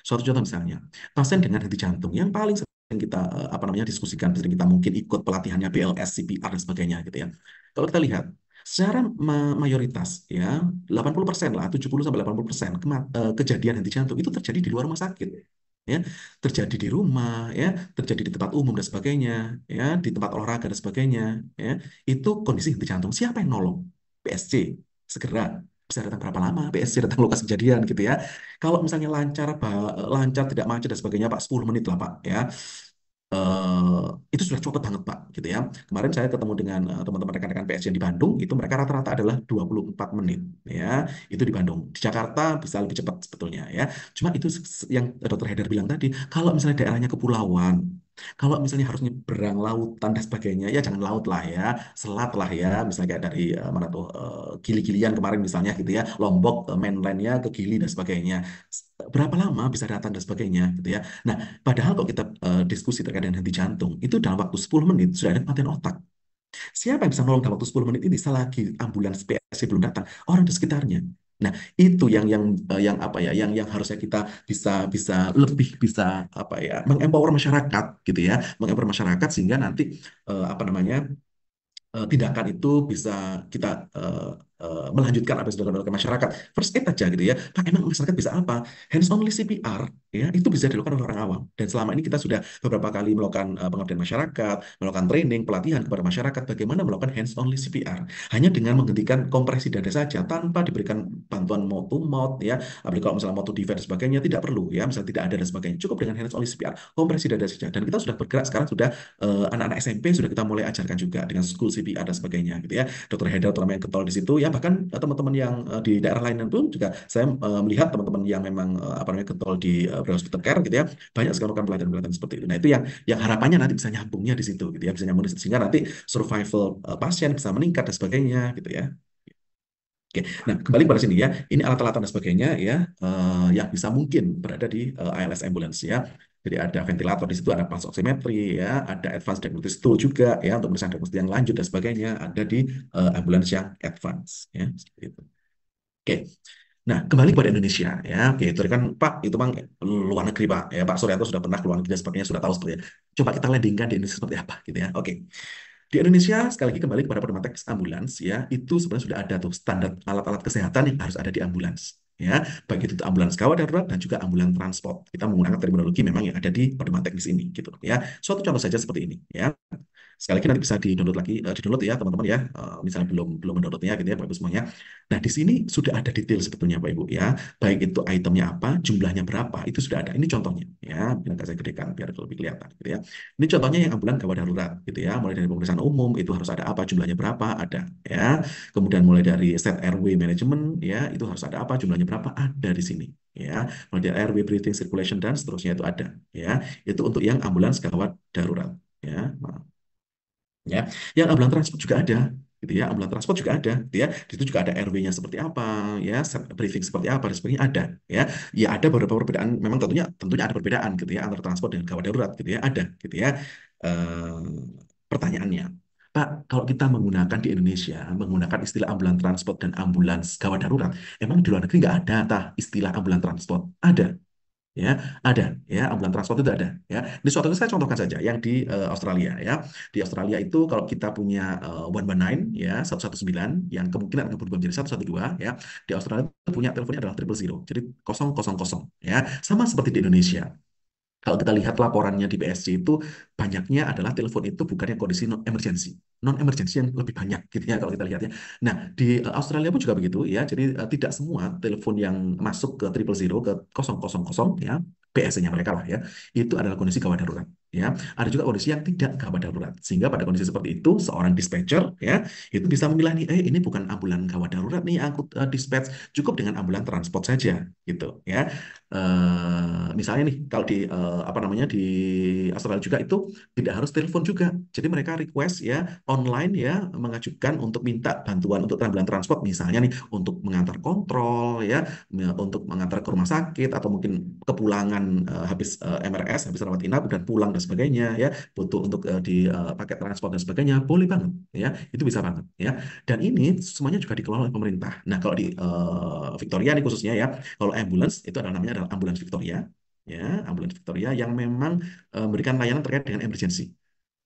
Suatu contoh misalnya, pasien dengan henti jantung yang paling sering kita apa namanya diskusikan, sering kita mungkin ikut pelatihannya BLS, CPR dan sebagainya gitu ya. Kalau kita lihat secara mayoritas ya 80% lah 70 sampai 80% kejadian henti jantung itu terjadi di luar rumah sakit ya, terjadi di rumah ya, terjadi di tempat umum dan sebagainya ya, di tempat olahraga dan sebagainya ya. Itu kondisi henti jantung siapa yang nolong? PSC segera bisa datang berapa lama PSC datang lokasi kejadian gitu ya. Kalau misalnya lancar, lancar tidak macet dan sebagainya Pak 10 menit lah Pak ya. eh, itu sudah cepet banget Pak, gitu ya. Kemarin saya ketemu dengan teman-teman rekan-rekan PSJ di Bandung, itu mereka rata-rata adalah 24 menit, ya. Itu di Bandung. Di Jakarta bisa lebih cepat sebetulnya, ya. Cuma itu yang Dokter Haidar bilang tadi, kalau misalnya daerahnya kepulauan, kalau misalnya harus nyebrang lautan dan sebagainya, ya jangan laut lah ya, selat lah ya, misalnya kayak dari mana tuh Gili-Gilian kemarin misalnya gitu ya, Lombok mainlandnya ke Gili dan sebagainya. Berapa lama bisa datang dan sebagainya gitu ya. Nah, padahal kalau kita diskusi terkait dengan henti jantung, itu dalam waktu 10 menit sudah ada kematian otak. Siapa yang bisa nolong dalam waktu 10 menit ini selagi ambulans PSC belum datang? Orang di sekitarnya. Nah, itu yang apa ya, yang harusnya kita bisa bisa lebih bisa apa ya, mengempower masyarakat gitu ya, mengempower masyarakat sehingga nanti apa namanya tindakan itu bisa kita melanjutkan apa yang sudah dilakukan oleh masyarakat. First aid aja gitu ya. Pak, emang masyarakat bisa apa? Hands only CPR ya itu bisa dilakukan oleh orang awam. Dan selama ini kita sudah beberapa kali melakukan pengabdian masyarakat, melakukan training, pelatihan kepada masyarakat bagaimana melakukan hands only CPR. Hanya dengan menghentikan kompresi dada saja tanpa diberikan bantuan mouth to mouth ya. Apalagi kalau misalnya mouth to device dan sebagainya tidak perlu ya, misalnya tidak ada dan sebagainya. Cukup dengan hands only CPR, kompresi dada saja. Dan kita sudah bergerak sekarang sudah anak-anak SMP sudah kita mulai ajarkan juga dengan school CPR dan sebagainya gitu ya. Dokter Heda terutama yang getol di situ ya, bahkan teman-teman yang di daerah lain pun juga saya melihat teman-teman yang memang apa namanya getol di hospital care gitu ya, banyak sekali melakukan pelatihan-pelatihan seperti itu. Nah, itu yang harapannya nanti bisa nyambungnya di situ gitu ya, bisa nyambung di situ sehingga nanti survival pasien bisa meningkat dan sebagainya gitu ya. Oke, nah kembali pada sini ya, ini alat-alat dan sebagainya ya, yang bisa mungkin berada di ALS ambulance ya. Jadi ada ventilator di situ, ada pulse oximetry ya, ada advanced diagnostic tool juga ya untuk pemeriksaan diagnostik yang lanjut dan sebagainya, ada di ambulance yang advance ya, seperti itu. Oke, nah kembali pada Indonesia ya, oke itu kan Pak itu bang luar negeri Pak ya, Pak Suryanto sudah pernah ke luar negeri dan sebagainya sudah tahu seperti itu. Coba kita landingkan di Indonesia seperti apa gitu ya. Oke. Di Indonesia, sekali lagi kembali kepada pedoman teks ambulans, ya, itu sebenarnya sudah ada tuh standar alat-alat kesehatan yang harus ada di ambulans. Ya, baik itu ambulans gawat darurat dan juga ambulans transport. Kita menggunakan terminologi memang yang ada di pedoman teknis ini, gitu ya. Suatu contoh saja seperti ini, ya. Sekali lagi nanti bisa di-download lagi, di-download ya teman-teman ya. Misalnya belum belum mendownloadnya gitu ya, Bapak Ibu semuanya. Nah, di sini sudah ada detail sebetulnya, Bapak Ibu ya. Baik itu itemnya apa, jumlahnya berapa, itu sudah ada. Ini contohnya, ya. Yang saya gedekan biar lebih kelihatan, gitu ya. Ini contohnya yang ambulan gawat darurat, gitu ya. Mulai dari pemeriksaan umum itu harus ada apa, jumlahnya berapa, ada, ya. Kemudian mulai dari set airway management, ya, itu harus ada apa, jumlahnya berapa, ada di sini, ya. Mulai dari airway breathing circulation dan seterusnya itu ada, ya. Itu untuk yang ambulans gawat darurat, ya. Ya, yang ambulan transport juga ada, gitu ya. Ambulan transport juga ada, gitu ya. Di situ juga ada RW-nya seperti apa, ya, set briefing seperti apa, dan sebagainya ada, ya. Ya ada beberapa perbedaan, memang tentunya tentunya ada perbedaan, gitu ya, antara transport dan gawat darurat, gitu ya, ada, gitu ya. Eh, Pertanyaannya, Pak, kalau kita menggunakan di Indonesia, menggunakan istilah ambulan transport dan ambulans gawat darurat, emang di luar negeri nggak ada tah istilah ambulan transport? Ada, ya ada ya ambulan transport itu ada ya di suatu saya contohkan saja yang di Australia ya di Australia itu kalau kita punya 119 ya 119 yang kemungkinan akan berubah menjadi 112 ya di Australia itu punya teleponnya adalah 000 jadi 000 ya sama seperti di Indonesia. Kalau kita lihat laporannya di BSC itu banyaknya adalah telepon itu bukan yang kondisi non emergency, non emergency yang lebih banyak gitu ya kalau kita lihatnya. Nah di Australia pun juga begitu ya. Jadi tidak semua telepon yang masuk ke 000 ke 000 ya BSC-nya mereka lah ya itu adalah kondisi gawat darurat. Ya, ada juga kondisi yang tidak gawat darurat. Sehingga pada kondisi seperti itu, seorang dispatcher ya itu bisa memilah nih, ini bukan ambulan gawat darurat nih, aku dispatch cukup dengan ambulan transport saja, gitu ya. Misalnya nih kalau di apa namanya di Australia juga itu tidak harus telepon juga. Jadi mereka request ya online ya mengajukan untuk minta bantuan untuk ambulan transport misalnya nih untuk mengantar kontrol ya, untuk mengantar ke rumah sakit atau mungkin kepulangan habis MRS, habis rawat inap dan pulang dan sebagainya ya, butuh untuk di paket transport dan sebagainya, boleh banget ya, itu bisa banget ya. Dan ini semuanya juga dikelola oleh pemerintah. Nah, kalau di Victoria nih khususnya ya, kalau ambulance itu adalah namanya adalah ambulans Victoria, ya, ambulans Victoria yang memang memberikan layanan terkait dengan emergency,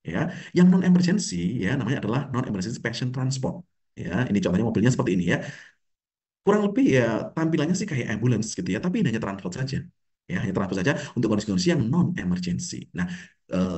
ya. Yang non emergency ya namanya adalah non emergency patient transport, ya. Ini contohnya mobilnya seperti ini ya. Kurang lebih ya tampilannya sih kayak ambulance gitu ya, tapi ini hanya transport saja, ya, hanya transport saja untuk kondisi-kondisi yang non emergency. Nah,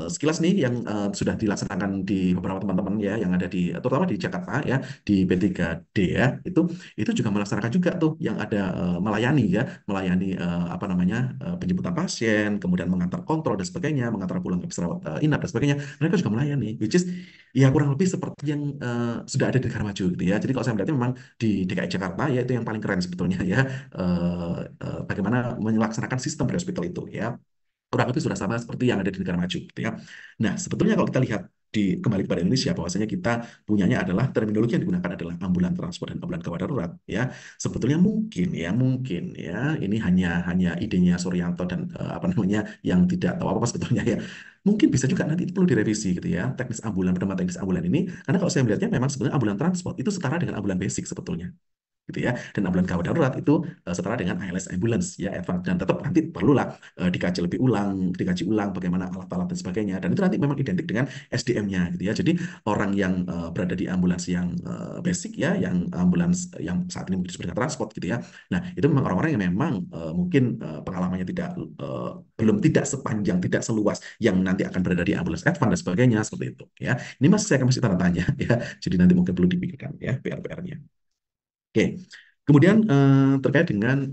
sekilas nih yang sudah dilaksanakan di beberapa teman-teman ya yang ada di terutama di Jakarta ya di P3D ya itu juga melaksanakan juga tuh yang ada melayani ya melayani apa namanya penjemputan pasien kemudian mengantar kontrol dan sebagainya mengantar pulang ke rawat inap dan sebagainya mereka juga melayani which is ya kurang lebih seperti yang sudah ada di negara maju gitu ya jadi kalau saya melihatnya memang di DKI Jakarta ya itu yang paling keren sebetulnya ya bagaimana melaksanakan sistem di hospital itu ya kurang lebih sudah sama seperti yang ada di negara maju gitu ya. Nah, sebetulnya kalau kita lihat kembali kepada Indonesia bahwasanya kita punyanya adalah terminologi yang digunakan adalah ambulan transport dan ambulan gawat darurat ya. Sebetulnya mungkin ya ini hanya idenya Suryanto dan apa namanya yang tidak tahu apa-apa sebetulnya ya. Mungkin bisa juga nanti itu perlu direvisi gitu ya teknis ambulan pedoman teknis ambulan ini karena kalau saya melihatnya memang sebenarnya ambulan transport itu setara dengan ambulan basic sebetulnya gitu ya. Dan ambulan gawat darurat itu setara dengan ALS ambulance ya advance dan tetap nanti perlulah dikaji ulang bagaimana alat-alat dan sebagainya. Dan itu nanti memang identik dengan SDM-nya gitu ya. Jadi orang yang berada di ambulans yang basic ya, yang ambulans yang saat ini mungkin disebut dengan transport gitu ya. Nah, itu memang orang-orang yang memang mungkin pengalamannya belum tidak sepanjang, tidak seluas yang nanti akan berada di ambulans advance dan sebagainya seperti itu ya. Ini masih saya akan masih tanda tanya ya. Jadi nanti mungkin perlu dipikirkan ya PR-PR-nya. Oke, kemudian terkait dengan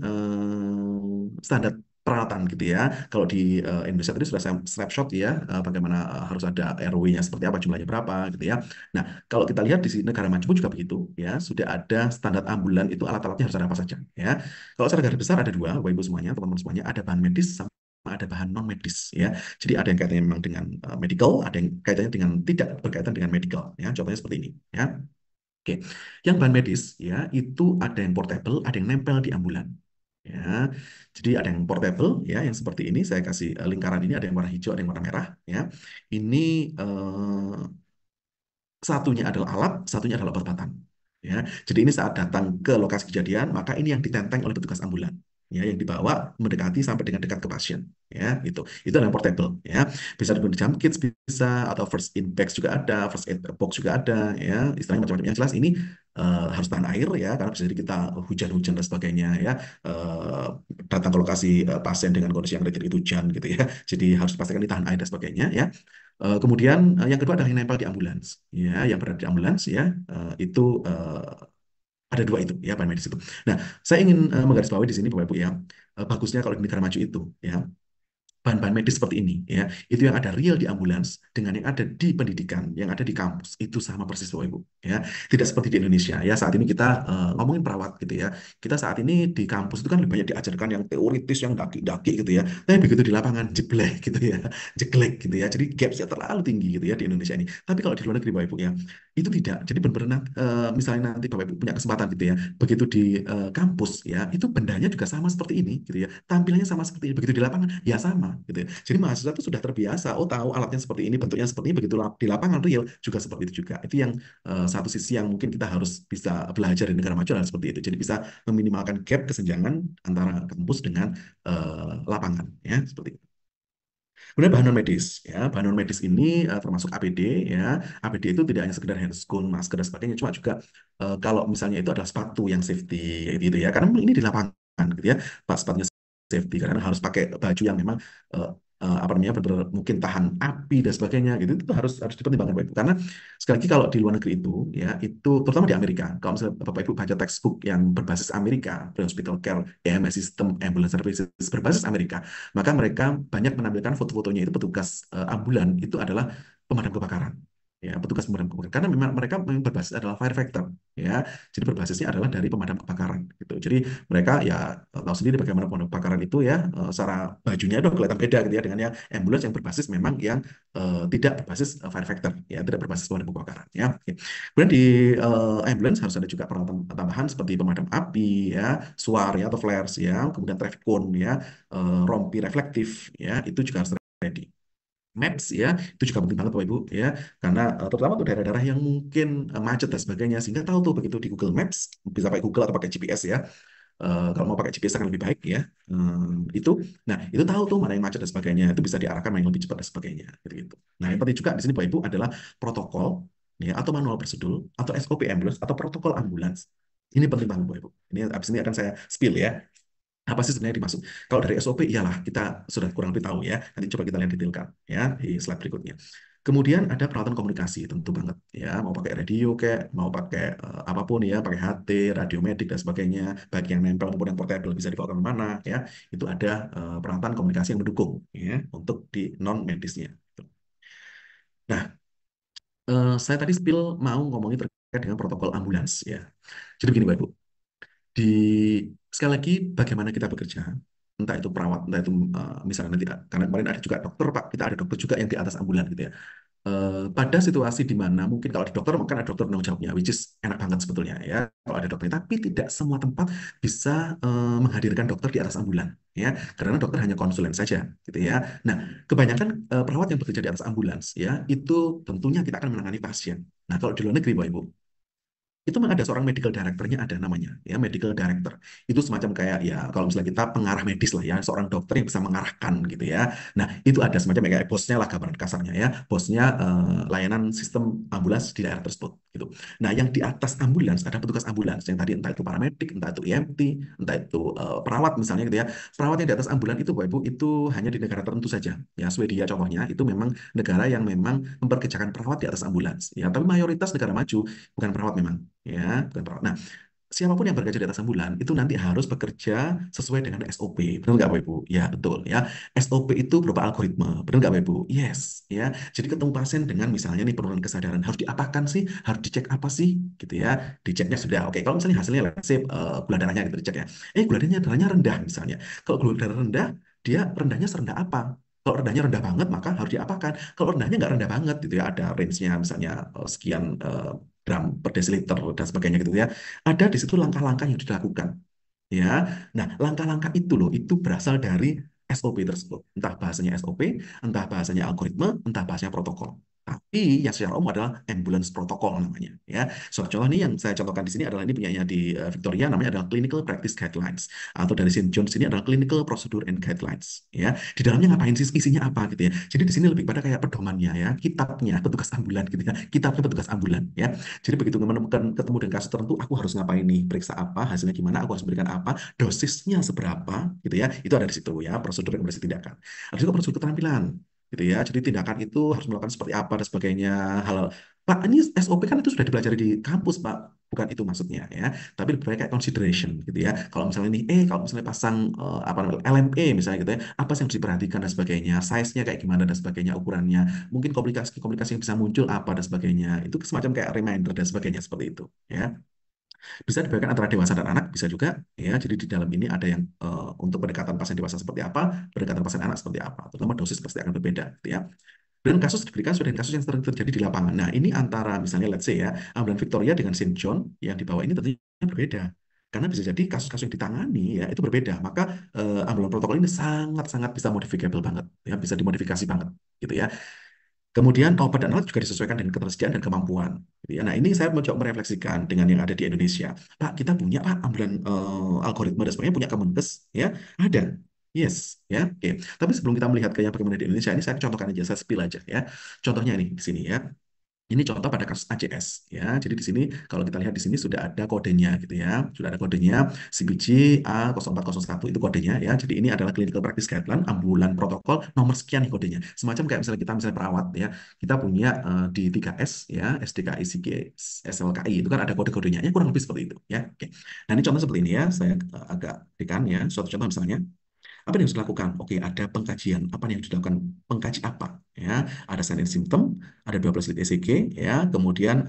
standar peralatan gitu ya. Kalau di Indonesia tadi sudah saya snapshot ya, bagaimana harus ada RW-nya seperti apa, jumlahnya berapa gitu ya. Nah, kalau kita lihat di negara maju pun juga begitu ya, sudah ada standar ambulan itu alat-alatnya harus ada apa saja ya. Kalau secara garis besar ada dua, Bapak Ibu semuanya, teman-teman semuanya, ada bahan medis sama ada bahan non medis ya. Jadi ada yang kaitannya memang dengan medical, ada yang kaitannya dengan tidak berkaitan dengan medical ya. Contohnya seperti ini ya. Oke, yang bahan medis ya itu ada yang portable, ada yang nempel di ambulan. Ya, jadi ada yang portable ya, yang seperti ini saya kasih lingkaran ini ada yang warna hijau, ada yang warna merah ya. Ini satunya adalah alat, satunya adalah obat-obatan. Ya, jadi ini saat datang ke lokasi kejadian, maka ini yang ditenteng oleh petugas ambulan. Ya, yang dibawa mendekati sampai dengan dekat ke pasien. Ya, itu adalah yang portable. Ya, bisa digunakan jump kits bisa atau first aid bags juga ada, first aid box juga ada. Ya, istilahnya macam-macam. Yang jelas ini harus tahan air ya, karena bisa jadi kita hujan-hujan dan sebagainya. Ya, Eh, datang ke lokasi pasien dengan kondisi yang itu hujan gitu ya. Jadi harus dipastikan ditahan air dan sebagainya. Ya, kemudian yang kedua adalah yang nempel di ambulans. Ya, yang berada di ambulans ya itu ada dua itu ya bahan medis itu. Nah, saya ingin menggarisbawahi di sini Bapak Ibu ya, bagusnya kalau di negara maju itu ya bahan-bahan medis seperti ini ya itu yang ada real di ambulans dengan yang ada di pendidikan yang ada di kampus itu sama persis Bapak Ibu ya tidak seperti di Indonesia ya saat ini kita ngomongin perawat gitu ya kita saat ini di kampus itu kan lebih banyak diajarkan yang teoritis yang daki-daki gitu ya tapi begitu di lapangan jeblek gitu ya jeglek gitu ya jadi gapsnya terlalu tinggi gitu ya di Indonesia ini tapi kalau di luar negeri Bapak Ibu ya itu tidak jadi benar-benar misalnya nanti Bapak Ibu punya kesempatan gitu ya begitu di kampus ya itu bendanya juga sama seperti ini gitu ya tampilannya sama seperti ini begitu di lapangan ya sama gitu ya. Jadi mahasiswa itu sudah terbiasa, oh tahu alatnya seperti ini, bentuknya seperti ini, begitu di lapangan real juga seperti itu juga. Itu yang satu sisi yang mungkin kita harus bisa belajar di negara maju adalah seperti itu. Jadi bisa meminimalkan gap kesenjangan antara kampus dengan lapangan, ya seperti itu. Kemudian bahan non medis, ya bahan non medis ini termasuk APD, ya APD itu tidak hanya sekedar handscoon, masker dan sebagainya, cuma juga kalau misalnya itu adalah sepatu yang safety, gitu ya, karena ini di lapangan, gitu ya, pas sepatunya safety karena harus pakai baju yang memang eh, apa namanya benar-benar mungkin tahan api dan sebagainya gitu itu harus dipertimbangkan Bapak Ibu karena sekali lagi kalau di luar negeri itu ya itu terutama di Amerika kalau misalnya Bapak Ibu baca textbook yang berbasis Amerika pre-hospital care EMS system ambulance services berbasis Amerika maka mereka banyak menampilkan foto-fotonya itu petugas ambulan itu adalah pemadam kebakaran ya petugas pemadam kebakaran karena memang mereka memang berbasis adalah fire fighter ya jadi berbasisnya adalah dari pemadam kebakaran gitu jadi mereka ya tahu sendiri bagaimana pemadam kebakaran itu ya secara bajunya itu kelihatan beda gitu ya dengan yang ambulans yang berbasis memang yang tidak berbasis fire fighter ya tidak berbasis pemadam kebakaran ya. Oke. Kemudian di ambulans harus ada juga peralatan tambahan seperti pemadam api ya suar ya atau flares ya kemudian traffic cone ya rompi reflektif ya itu juga harus ready. Maps ya itu juga penting banget Bapak Ibu ya karena terutama untuk daerah-daerah yang mungkin macet dan sebagainya sehingga tahu tuh begitu di Google Maps bisa pakai Google atau pakai GPS ya. Kalau mau pakai GPS akan lebih baik ya. Itu, nah itu tahu tuh mana yang macet dan sebagainya. Itu bisa diarahkan mana yang lebih cepat dan sebagainya. Gitu. Nah yang penting juga di sini Bapak Ibu adalah protokol ya atau manual prosedur atau SOP ambulans atau protokol ambulans. Ini penting banget Bapak Ibu. Ini abis ini akan saya spill ya. Apa sih sebenarnya dimaksud? Kalau dari SOP, iyalah kita sudah kurang lebih tahu ya. Nanti coba kita lihat detailkan ya di slide berikutnya. Kemudian ada peralatan komunikasi, tentu banget ya. Mau pakai radio kayak, mau pakai apapun ya, pakai HT, radio medik dan sebagainya, baik yang nempel maupun yang portable bisa dibawa kemana ya. Itu ada peralatan komunikasi yang mendukung ya untuk di non medisnya. Nah, saya tadi spill mau ngomongin terkait dengan protokol ambulans ya. Jadi begini Bapak Ibu, di sekali lagi bagaimana kita bekerja, entah itu perawat, entah itu misalnya nanti karena kemarin ada juga dokter Pak, kita ada dokter juga yang di atas ambulan gitu ya. Pada situasi di mana mungkin kalau ada dokter mungkin ada dokter penanggung jawabnya, which is enak banget sebetulnya ya kalau ada dokter, tapi tidak semua tempat bisa menghadirkan dokter di atas ambulan ya, karena dokter hanya konsulen saja gitu ya. Nah, kebanyakan perawat yang bekerja di atas ambulans ya itu tentunya kita akan menangani pasien. Nah, kalau di luar negeri Bapak Ibu, itu memang ada seorang medical directornya, ada namanya ya, medical director itu semacam kayak ya kalau misalnya kita pengarah medis lah ya, seorang dokter yang bisa mengarahkan gitu ya. Nah, itu ada semacam kayak bosnya lah gambaran kasarnya ya, bosnya layanan sistem ambulans di daerah tersebut gitu. Nah, yang di atas ambulans ada petugas ambulans yang tadi entah itu paramedik, entah itu EMT, entah itu perawat misalnya gitu ya. Perawat yang di atas ambulan itu Bapak Ibu itu hanya di negara tertentu saja ya. Swedia contohnya itu memang negara yang memang memperkerjakan perawat di atas ambulans ya, tapi mayoritas negara maju bukan perawat memang ya, bukan perawat. Nah, siapapun yang bekerja di atas ambulan itu nanti harus bekerja sesuai dengan SOP. Benar nggak Bapak Ibu? Ya, betul ya. SOP itu berupa algoritma. Benar nggak Bapak Ibu? Yes, ya. Jadi ketemu pasien dengan misalnya nih penurunan kesadaran harus diapakan sih? Harus dicek apa sih? Gitu ya. Diceknya sudah oke. Kalau misalnya hasilnya let's say, gula darahnya gitu dicek ya. Gula darahnya rendah misalnya. Kalau gula darah rendah, dia rendahnya serendah apa? Kalau rendahnya rendah banget, maka harus diapakan. Kalau rendahnya nggak rendah banget, gitu ya, ada range-nya misalnya sekian gram per desiliter dan sebagainya gitu ya. Ada di situ langkah-langkah yang dilakukan. Ya, nah langkah-langkah itu loh, itu berasal dari SOP tersebut. Entah bahasanya SOP, entah bahasanya algoritma, entah bahasanya protokol. Tapi yang secara umum adalah ambulance protocol namanya. Ya, contoh ini yang saya contohkan di sini adalah ini punyanya di Victoria, namanya adalah Clinical Practice Guidelines. Atau dari St. John's ini adalah Clinical Procedure and Guidelines. Ya, di dalamnya ngapain sih, isinya apa gitu ya. Jadi di sini lebih pada kayak pedomannya ya, kitabnya petugas ambulan gitu ya, kitabnya petugas ambulan ya. Jadi begitu menemukan ketemu dengan kasus tertentu, aku harus ngapain nih, periksa apa, hasilnya gimana, aku harus berikan apa, dosisnya seberapa, gitu ya. Itu ada di situ ya, prosedur rekomendasi tindakan. Ada juga prosedur keterampilan, gitu ya. Jadi tindakan itu harus melakukan seperti apa dan sebagainya. Hal Pak, ini SOP kan itu sudah dipelajari di kampus, Pak. Bukan itu maksudnya ya, tapi lebih baik kayak consideration gitu ya. Kalau misalnya nih, kalau misalnya pasang apa namanya LME misalnya gitu ya, apa sih yang harus diperhatikan dan sebagainya, size-nya kayak gimana dan sebagainya, ukurannya, mungkin komplikasi-komplikasi yang bisa muncul apa dan sebagainya. Itu semacam kayak reminder dan sebagainya seperti itu ya. Bisa dibedakan antara dewasa dan anak, bisa juga ya. Jadi di dalam ini ada yang untuk pendekatan pasien dewasa seperti apa, pendekatan pasien anak seperti apa, terutama dosis pasti akan berbeda gitu ya. Dan kasus diberikan sudah kasus yang sering terjadi di lapangan. Nah, ini antara misalnya let's say ya, ambulan Victoria dengan Saint John yang di bawah ini tentunya berbeda. Karena bisa jadi kasus-kasus yang ditangani ya itu berbeda. Maka ambulan protokol ini sangat-sangat bisa modificable banget, ya bisa dimodifikasi banget gitu ya. Kemudian obat dan alat juga disesuaikan dengan ketersediaan dan kemampuan. Gitu ya. Nah, ini saya mencoba merefleksikan dengan yang ada di Indonesia. Pak, kita punya Pak ambulan algoritma dan sebagainya, punya Kemenkes, ya ada. Yes, ya, oke. Tapi sebelum kita melihat kayak bagaimana di Indonesia, ini saya contohkan aja, saya spill aja ya. Contohnya ini di sini ya. Ini contoh pada kasus ACS ya. Jadi di sini kalau kita lihat di sini sudah ada kodenya gitu ya. Sudah ada kodenya CPG A0401 itu kodenya ya. Jadi ini adalah Clinical Practice Guideline ambulan protokol nomor sekian nih kodenya. Semacam kayak misalnya kita misalnya perawat ya. Kita punya di 3S ya, SDKI, CG, SLKI itu kan ada kode-kodenya. Ya kurang lebih seperti itu ya. Oke. Nah, ini contoh seperti ini ya. Saya agak berikan ya suatu contoh misalnya. Apa yang harus dilakukan? Oke, ada pengkajian. Apa yang harus dilakukan? Pengkaji apa? Ya, ada sign and symptom, ada 12 lead ECG, ya. Kemudian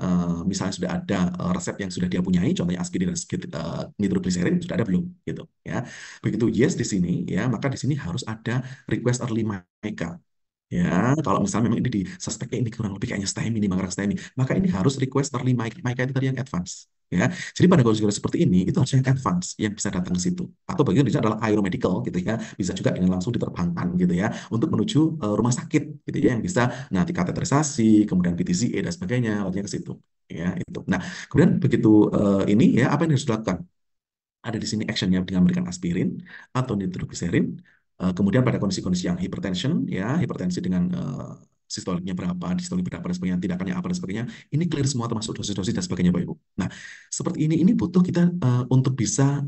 misalnya sudah ada resep yang sudah dia punyai, contohnya aspirin dan nitrogliserin sudah ada belum? Gitu, ya. Begitu yes di sini, ya, maka di sini harus ada request early MICA. Ya, kalau misalnya memang ini di suspeknya ini kurang lebih kayaknya STEMI, ini mengarah STEMI, maka ini harus request early MICA itu tadi yang advance. Ya, jadi pada kondisi seperti ini itu harus yang advance yang bisa datang ke situ. Atau bagian bisa adalah aeromedical gitu ya, bisa juga dengan langsung diterbangkan gitu ya untuk menuju rumah sakit gitu ya yang bisa nanti kateterisasi, kemudian PTCA dan sebagainya, artinya ke situ. Ya, itu. Nah, kemudian begitu ini ya apa yang harus dilakukan? Ada di sini actionnya dengan memberikan aspirin atau nitrogliserin. Kemudian pada kondisi-kondisi yang hipertension, ya hipertensi dengan sistoliknya berapa, distolik berapa dan sebagainya, tindakannya apa dan sebagainya. Ini clear semua termasuk dosis-dosis dan sebagainya, Bapak Ibu. Nah, seperti ini butuh kita untuk bisa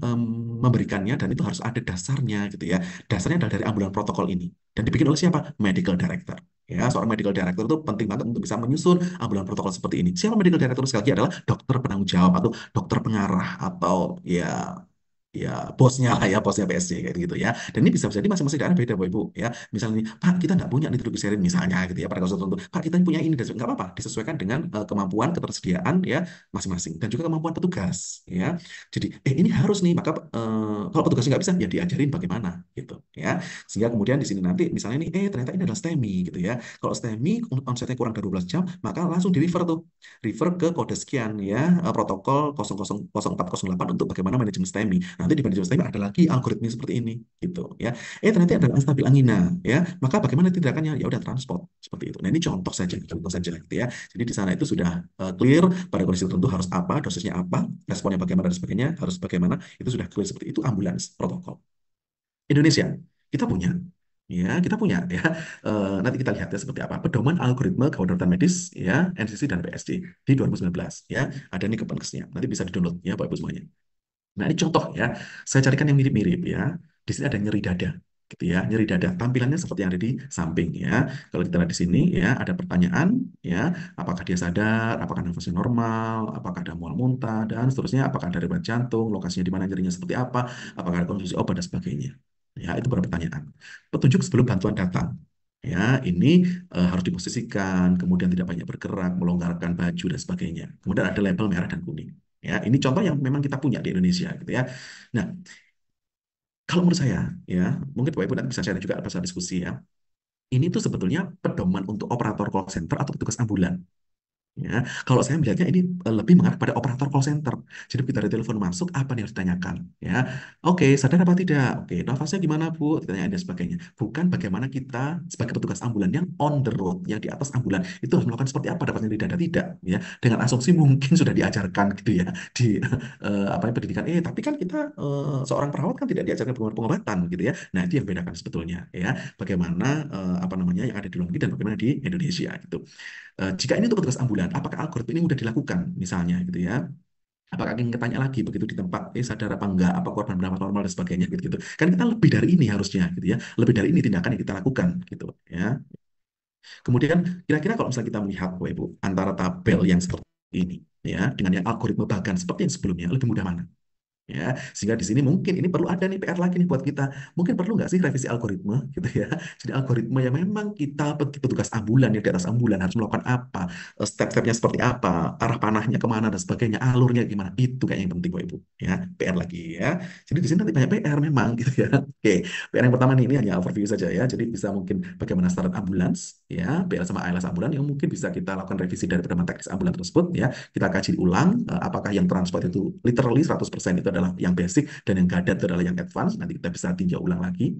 memberikannya dan itu harus ada dasarnya gitu ya. Dasarnya adalah dari ambulan protokol ini dan dibikin oleh siapa? Medical Director. Ya, seorang medical director itu penting banget untuk bisa menyusun ambulan protokol seperti ini. Siapa medical director sekali lagi adalah dokter penanggung jawab atau dokter pengarah atau ya bosnya lah ya, bosnya PSG kayak gitu ya. Dan ini bisa jadi masing-masing daerah beda, Bapak Ibu ya. Misalnya nih, Pak, kita nggak punya nitrogliserin misalnya gitu ya pada kasus tertentu. Pak, kita punya ini dan nggak apa-apa, disesuaikan dengan kemampuan ketersediaan ya masing-masing dan juga kemampuan petugas ya. Jadi ini harus nih, maka kalau petugasnya nggak bisa ya diajarin bagaimana gitu ya. Sehingga kemudian di sini nanti misalnya nih ternyata ini adalah STEMI gitu ya. Kalau STEMI onsetnya kurang dari 12 jam, maka langsung di refer tuh. Refer ke kode sekian ya, protokol 00408 untuk bagaimana manajemen STEMI. Nanti di manajemen STEMI ada lagi algoritma seperti ini gitu ya. Ternyata ada stabil angina ya. Maka bagaimana tindakannya? Ya udah transport seperti itu. Nah, ini contoh saja gitu ya. Jadi di sana itu sudah clear pada kondisi tertentu harus apa, dosisnya apa, responnya bagaimana dan sebagainya, harus bagaimana, itu sudah clear seperti itu ambulans protokol. Indonesia, kita punya. Ya, kita punya ya. Nanti kita lihat ya seperti apa pedoman algoritma kedaruratan medis ya NCC dan PSD di 2019 ya. Ada nih Kemenkesnya. Nanti bisa di-download ya Bapak Ibu semuanya. Nah, ini contoh ya. Saya carikan yang mirip-mirip ya. Di sini ada nyeri dada gitu ya. Nyeri dada tampilannya seperti yang ada di samping ya. Kalau kita lihat di sini ya ada pertanyaan ya, apakah dia sadar, apakah nafasnya normal, apakah ada mual muntah dan seterusnya, apakah ada riwayat jantung, lokasinya di mana, nyerinya seperti apa, apakah ada konsumsi obat dan sebagainya. Ya, itu beberapa pertanyaan. Petunjuk sebelum bantuan datang. Ya, ini harus diposisikan, kemudian tidak banyak bergerak, melonggarkan baju dan sebagainya. Kemudian ada label merah dan kuning. Ya, ini contoh yang memang kita punya di Indonesia gitu ya. Nah, kalau menurut saya ya, mungkin Bapak Ibu nanti bisa share juga pada diskusi ya. Ini tuh sebetulnya pedoman untuk operator call center atau petugas ambulan. Ya, kalau saya melihatnya ini lebih mengarah pada operator call center. Jadi begitu ada telepon masuk, apa yang harus ditanyakan? Ya, oke, sadar apa tidak? Oke, nafasnya gimana Bu? Ditanya dan sebagainya. Bukan bagaimana kita sebagai petugas ambulan yang on the road, yang di atas ambulan itu harus melakukan seperti apa dapatnya di dada tidak? Ya, dengan asumsi mungkin sudah diajarkan gitu ya di apa pendidikan. Tapi kan kita seorang perawat kan tidak diajarkan pengobatan gitu ya. Nah, itu yang bedakan sebetulnya ya. Bagaimana apa namanya yang ada di luar negeri dan bagaimana di Indonesia gitu. Jika ini untuk petugas ambulan, apakah algoritma ini mudah dilakukan misalnya gitu ya? Apakah ingin tanya lagi begitu di tempat, sadar apa enggak, apa korban bernafas normal dan sebagainya gitu, gitu. Kan kita lebih dari ini harusnya gitu ya, lebih dari ini tindakan yang kita lakukan gitu ya. Kemudian kira-kira kalau misalnya kita melihat Bapak Ibu antara tabel yang seperti ini ya dengan yang algoritma bahkan seperti yang sebelumnya lebih mudah mana? Ya, sehingga di sini mungkin ini perlu ada nih PR lagi nih buat kita. Mungkin perlu nggak sih revisi algoritma gitu ya. Jadi algoritma yang memang kita petugas ambulan yang di atas ambulan harus melakukan apa, step-stepnya seperti apa, arah panahnya kemana dan sebagainya, alurnya gimana. Itu kayak yang penting Bapak Ibu. Ya, PR lagi ya. Jadi di sini nanti banyak PR memang gitu ya. Oke, PR yang pertama nih ini hanya overview saja ya. Jadi bisa mungkin bagaimana standar ambulans ya, PR sama ALS ambulan yang mungkin bisa kita lakukan revisi dari pedoman teknis ambulan tersebut ya. Kita kaji ulang apakah yang transport itu literally 100% itu adalah yang basic dan yang gadat itu adalah yang advance. Nanti kita bisa tinjau ulang lagi.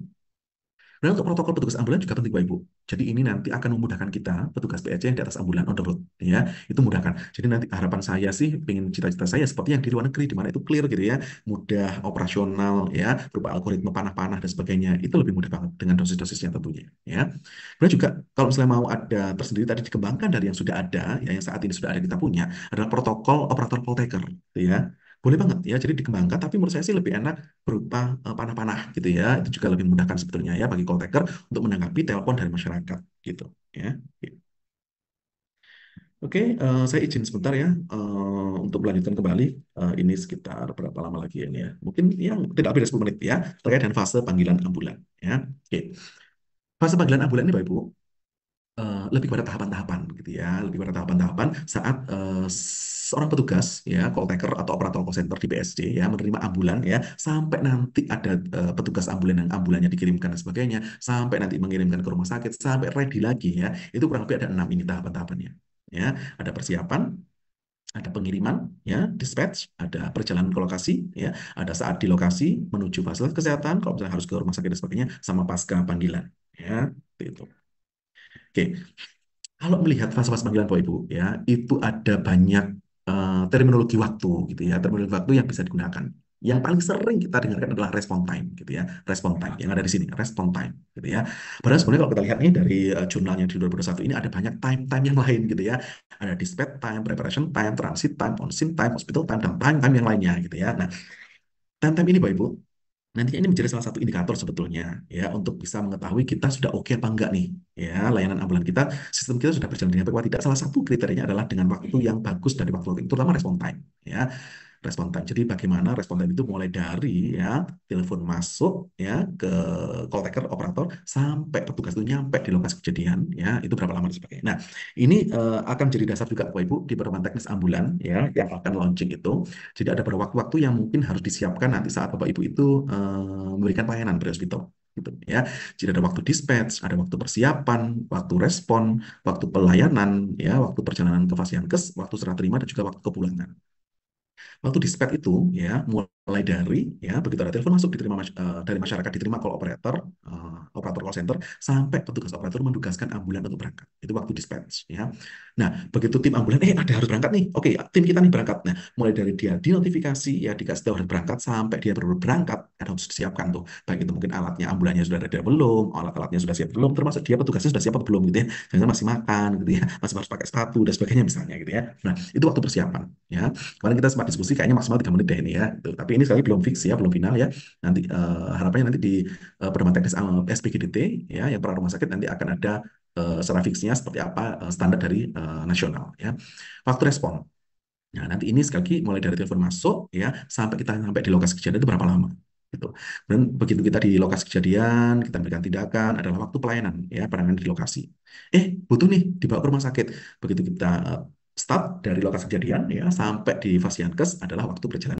Dan untuk protokol petugas ambulan juga penting Bapak Ibu. Jadi ini nanti akan memudahkan kita petugas PAC yang di atas ambulan on the road ya. Itu mudahkan. Jadi nanti harapan saya sih pengen cita-cita saya seperti yang di luar negeri di mana itu clear gitu ya, mudah operasional ya, berupa algoritma panah-panah dan sebagainya. Itu lebih mudah banget dengan dosis-dosisnya tentunya ya. Kemudian juga kalau misalnya mau ada tersendiri tadi dikembangkan dari yang sudah ada ya, yang saat ini sudah ada kita punya adalah protokol operator call taker gitu ya. Boleh banget ya, jadi dikembangkan, tapi menurut saya sih lebih enak berupa panah-panah gitu ya. Itu juga lebih memudahkan sebetulnya ya bagi call taker untuk menanggapi telepon dari masyarakat gitu ya. Oke, saya izin sebentar ya untuk melanjutkan kembali. Ini sekitar berapa lama lagi ini ya? Mungkin yang tidak lebih dari 10 menit ya terkait dengan fase panggilan ambulan ya. Oke, fase panggilan ambulan ini Bapak Ibu lebih pada tahapan-tahapan gitu ya, lebih pada tahapan-tahapan saat seorang petugas ya, call taker atau operator call center di BSD ya menerima ambulan ya, sampai nanti ada petugas ambulan yang ambulannya dikirimkan dan sebagainya, sampai nanti mengirimkan ke rumah sakit, sampai ready lagi ya, itu kurang lebih ada 6 ini tahapan-tahapannya. Ya, ada persiapan, ada pengiriman, ya, dispatch, ada perjalanan ke lokasi, ya, ada saat di lokasi menuju fasilitas kesehatan, kalau misalnya harus ke rumah sakit dan sebagainya, sama pasca panggilan, ya, itu. Oke, kalau melihat fase-fase panggilan Bapak Ibu ya, itu ada banyak terminologi waktu gitu ya, terminologi waktu yang bisa digunakan. Yang paling sering kita dengarkan adalah respon time gitu ya. Respon time yang ada di sini, respon time gitu ya. Padahal sebenarnya kalau kita lihat nih dari jurnal yang di 2021 ini ada banyak time-time yang lain gitu ya. Ada dispatch time, preparation time, transit time, on-scene time, hospital time, dan time-time yang lainnya gitu ya. Nah, time-time ini Bapak Ibu, nantinya ini menjadi salah satu indikator sebetulnya ya untuk bisa mengetahui kita sudah oke apa enggak nih ya layanan ambulan kita, sistem kita sudah berjalan dengan baik atau tidak. Salah satu kriterianya adalah dengan waktu yang bagus dari waktu, terutama respon time ya. Respon time. Jadi bagaimana respon time itu mulai dari ya telepon masuk ya ke call taker operator sampai petugas itu nyampe di lokasi kejadian ya itu berapa lama dan sebagainya. Nah, ini akan jadi dasar juga Bapak Ibu di pedoman teknis ambulan ya yang akan launching itu. Jadi ada beberapa waktu-waktu yang mungkin harus disiapkan nanti saat Bapak Ibu itu memberikan pelayanan di hospital gitu ya. Jadi ada waktu dispatch, ada waktu persiapan, waktu respon, waktu pelayanan ya, waktu perjalanan ke fasiankes, waktu serah terima dan juga waktu kepulangan. Waktu dispatch itu ya mulai dari ya begitu ada telepon masuk diterima dari masyarakat diterima call operator operator call center sampai petugas operator mendugaskan ambulan untuk berangkat. Itu waktu dispatch ya. Nah, begitu tim ambulan ada harus berangkat nih. Oke, tim kita nih berangkat. Nah, mulai dari dia dinotifikasi ya dikasih tahu harus berangkat sampai dia baru berangkat harus disiapkan tuh. Baik itu mungkin alatnya ambulannya sudah ada belum, alat-alatnya sudah siap belum, termasuk dia petugasnya sudah siap atau belum gitu ya. Jangan masih makan gitu ya, masih harus pakai sepatu dan sebagainya misalnya gitu ya. Nah, itu waktu persiapan ya. Kemarin kita sempat diskusi kayaknya maksimal 3 menit deh ini ya. Tuh. Tapi ini sekali belum fix ya, belum final ya. Nanti harapannya nanti di pedoman teknis SPGDT ya, yang per rumah sakit nanti akan ada secara fixnya seperti apa standar dari nasional ya. Waktu respon. Nah, nanti ini sekali lagi mulai dari telepon masuk ya sampai kita sampai di lokasi kejadian itu berapa lama gitu. Dan begitu kita di lokasi kejadian, kita berikan tindakan adalah waktu pelayanan ya, penanganan di lokasi. Butuh nih dibawa ke rumah sakit. Begitu kita start dari lokasi kejadian ya sampai di fasiankes adalah waktu perjalanan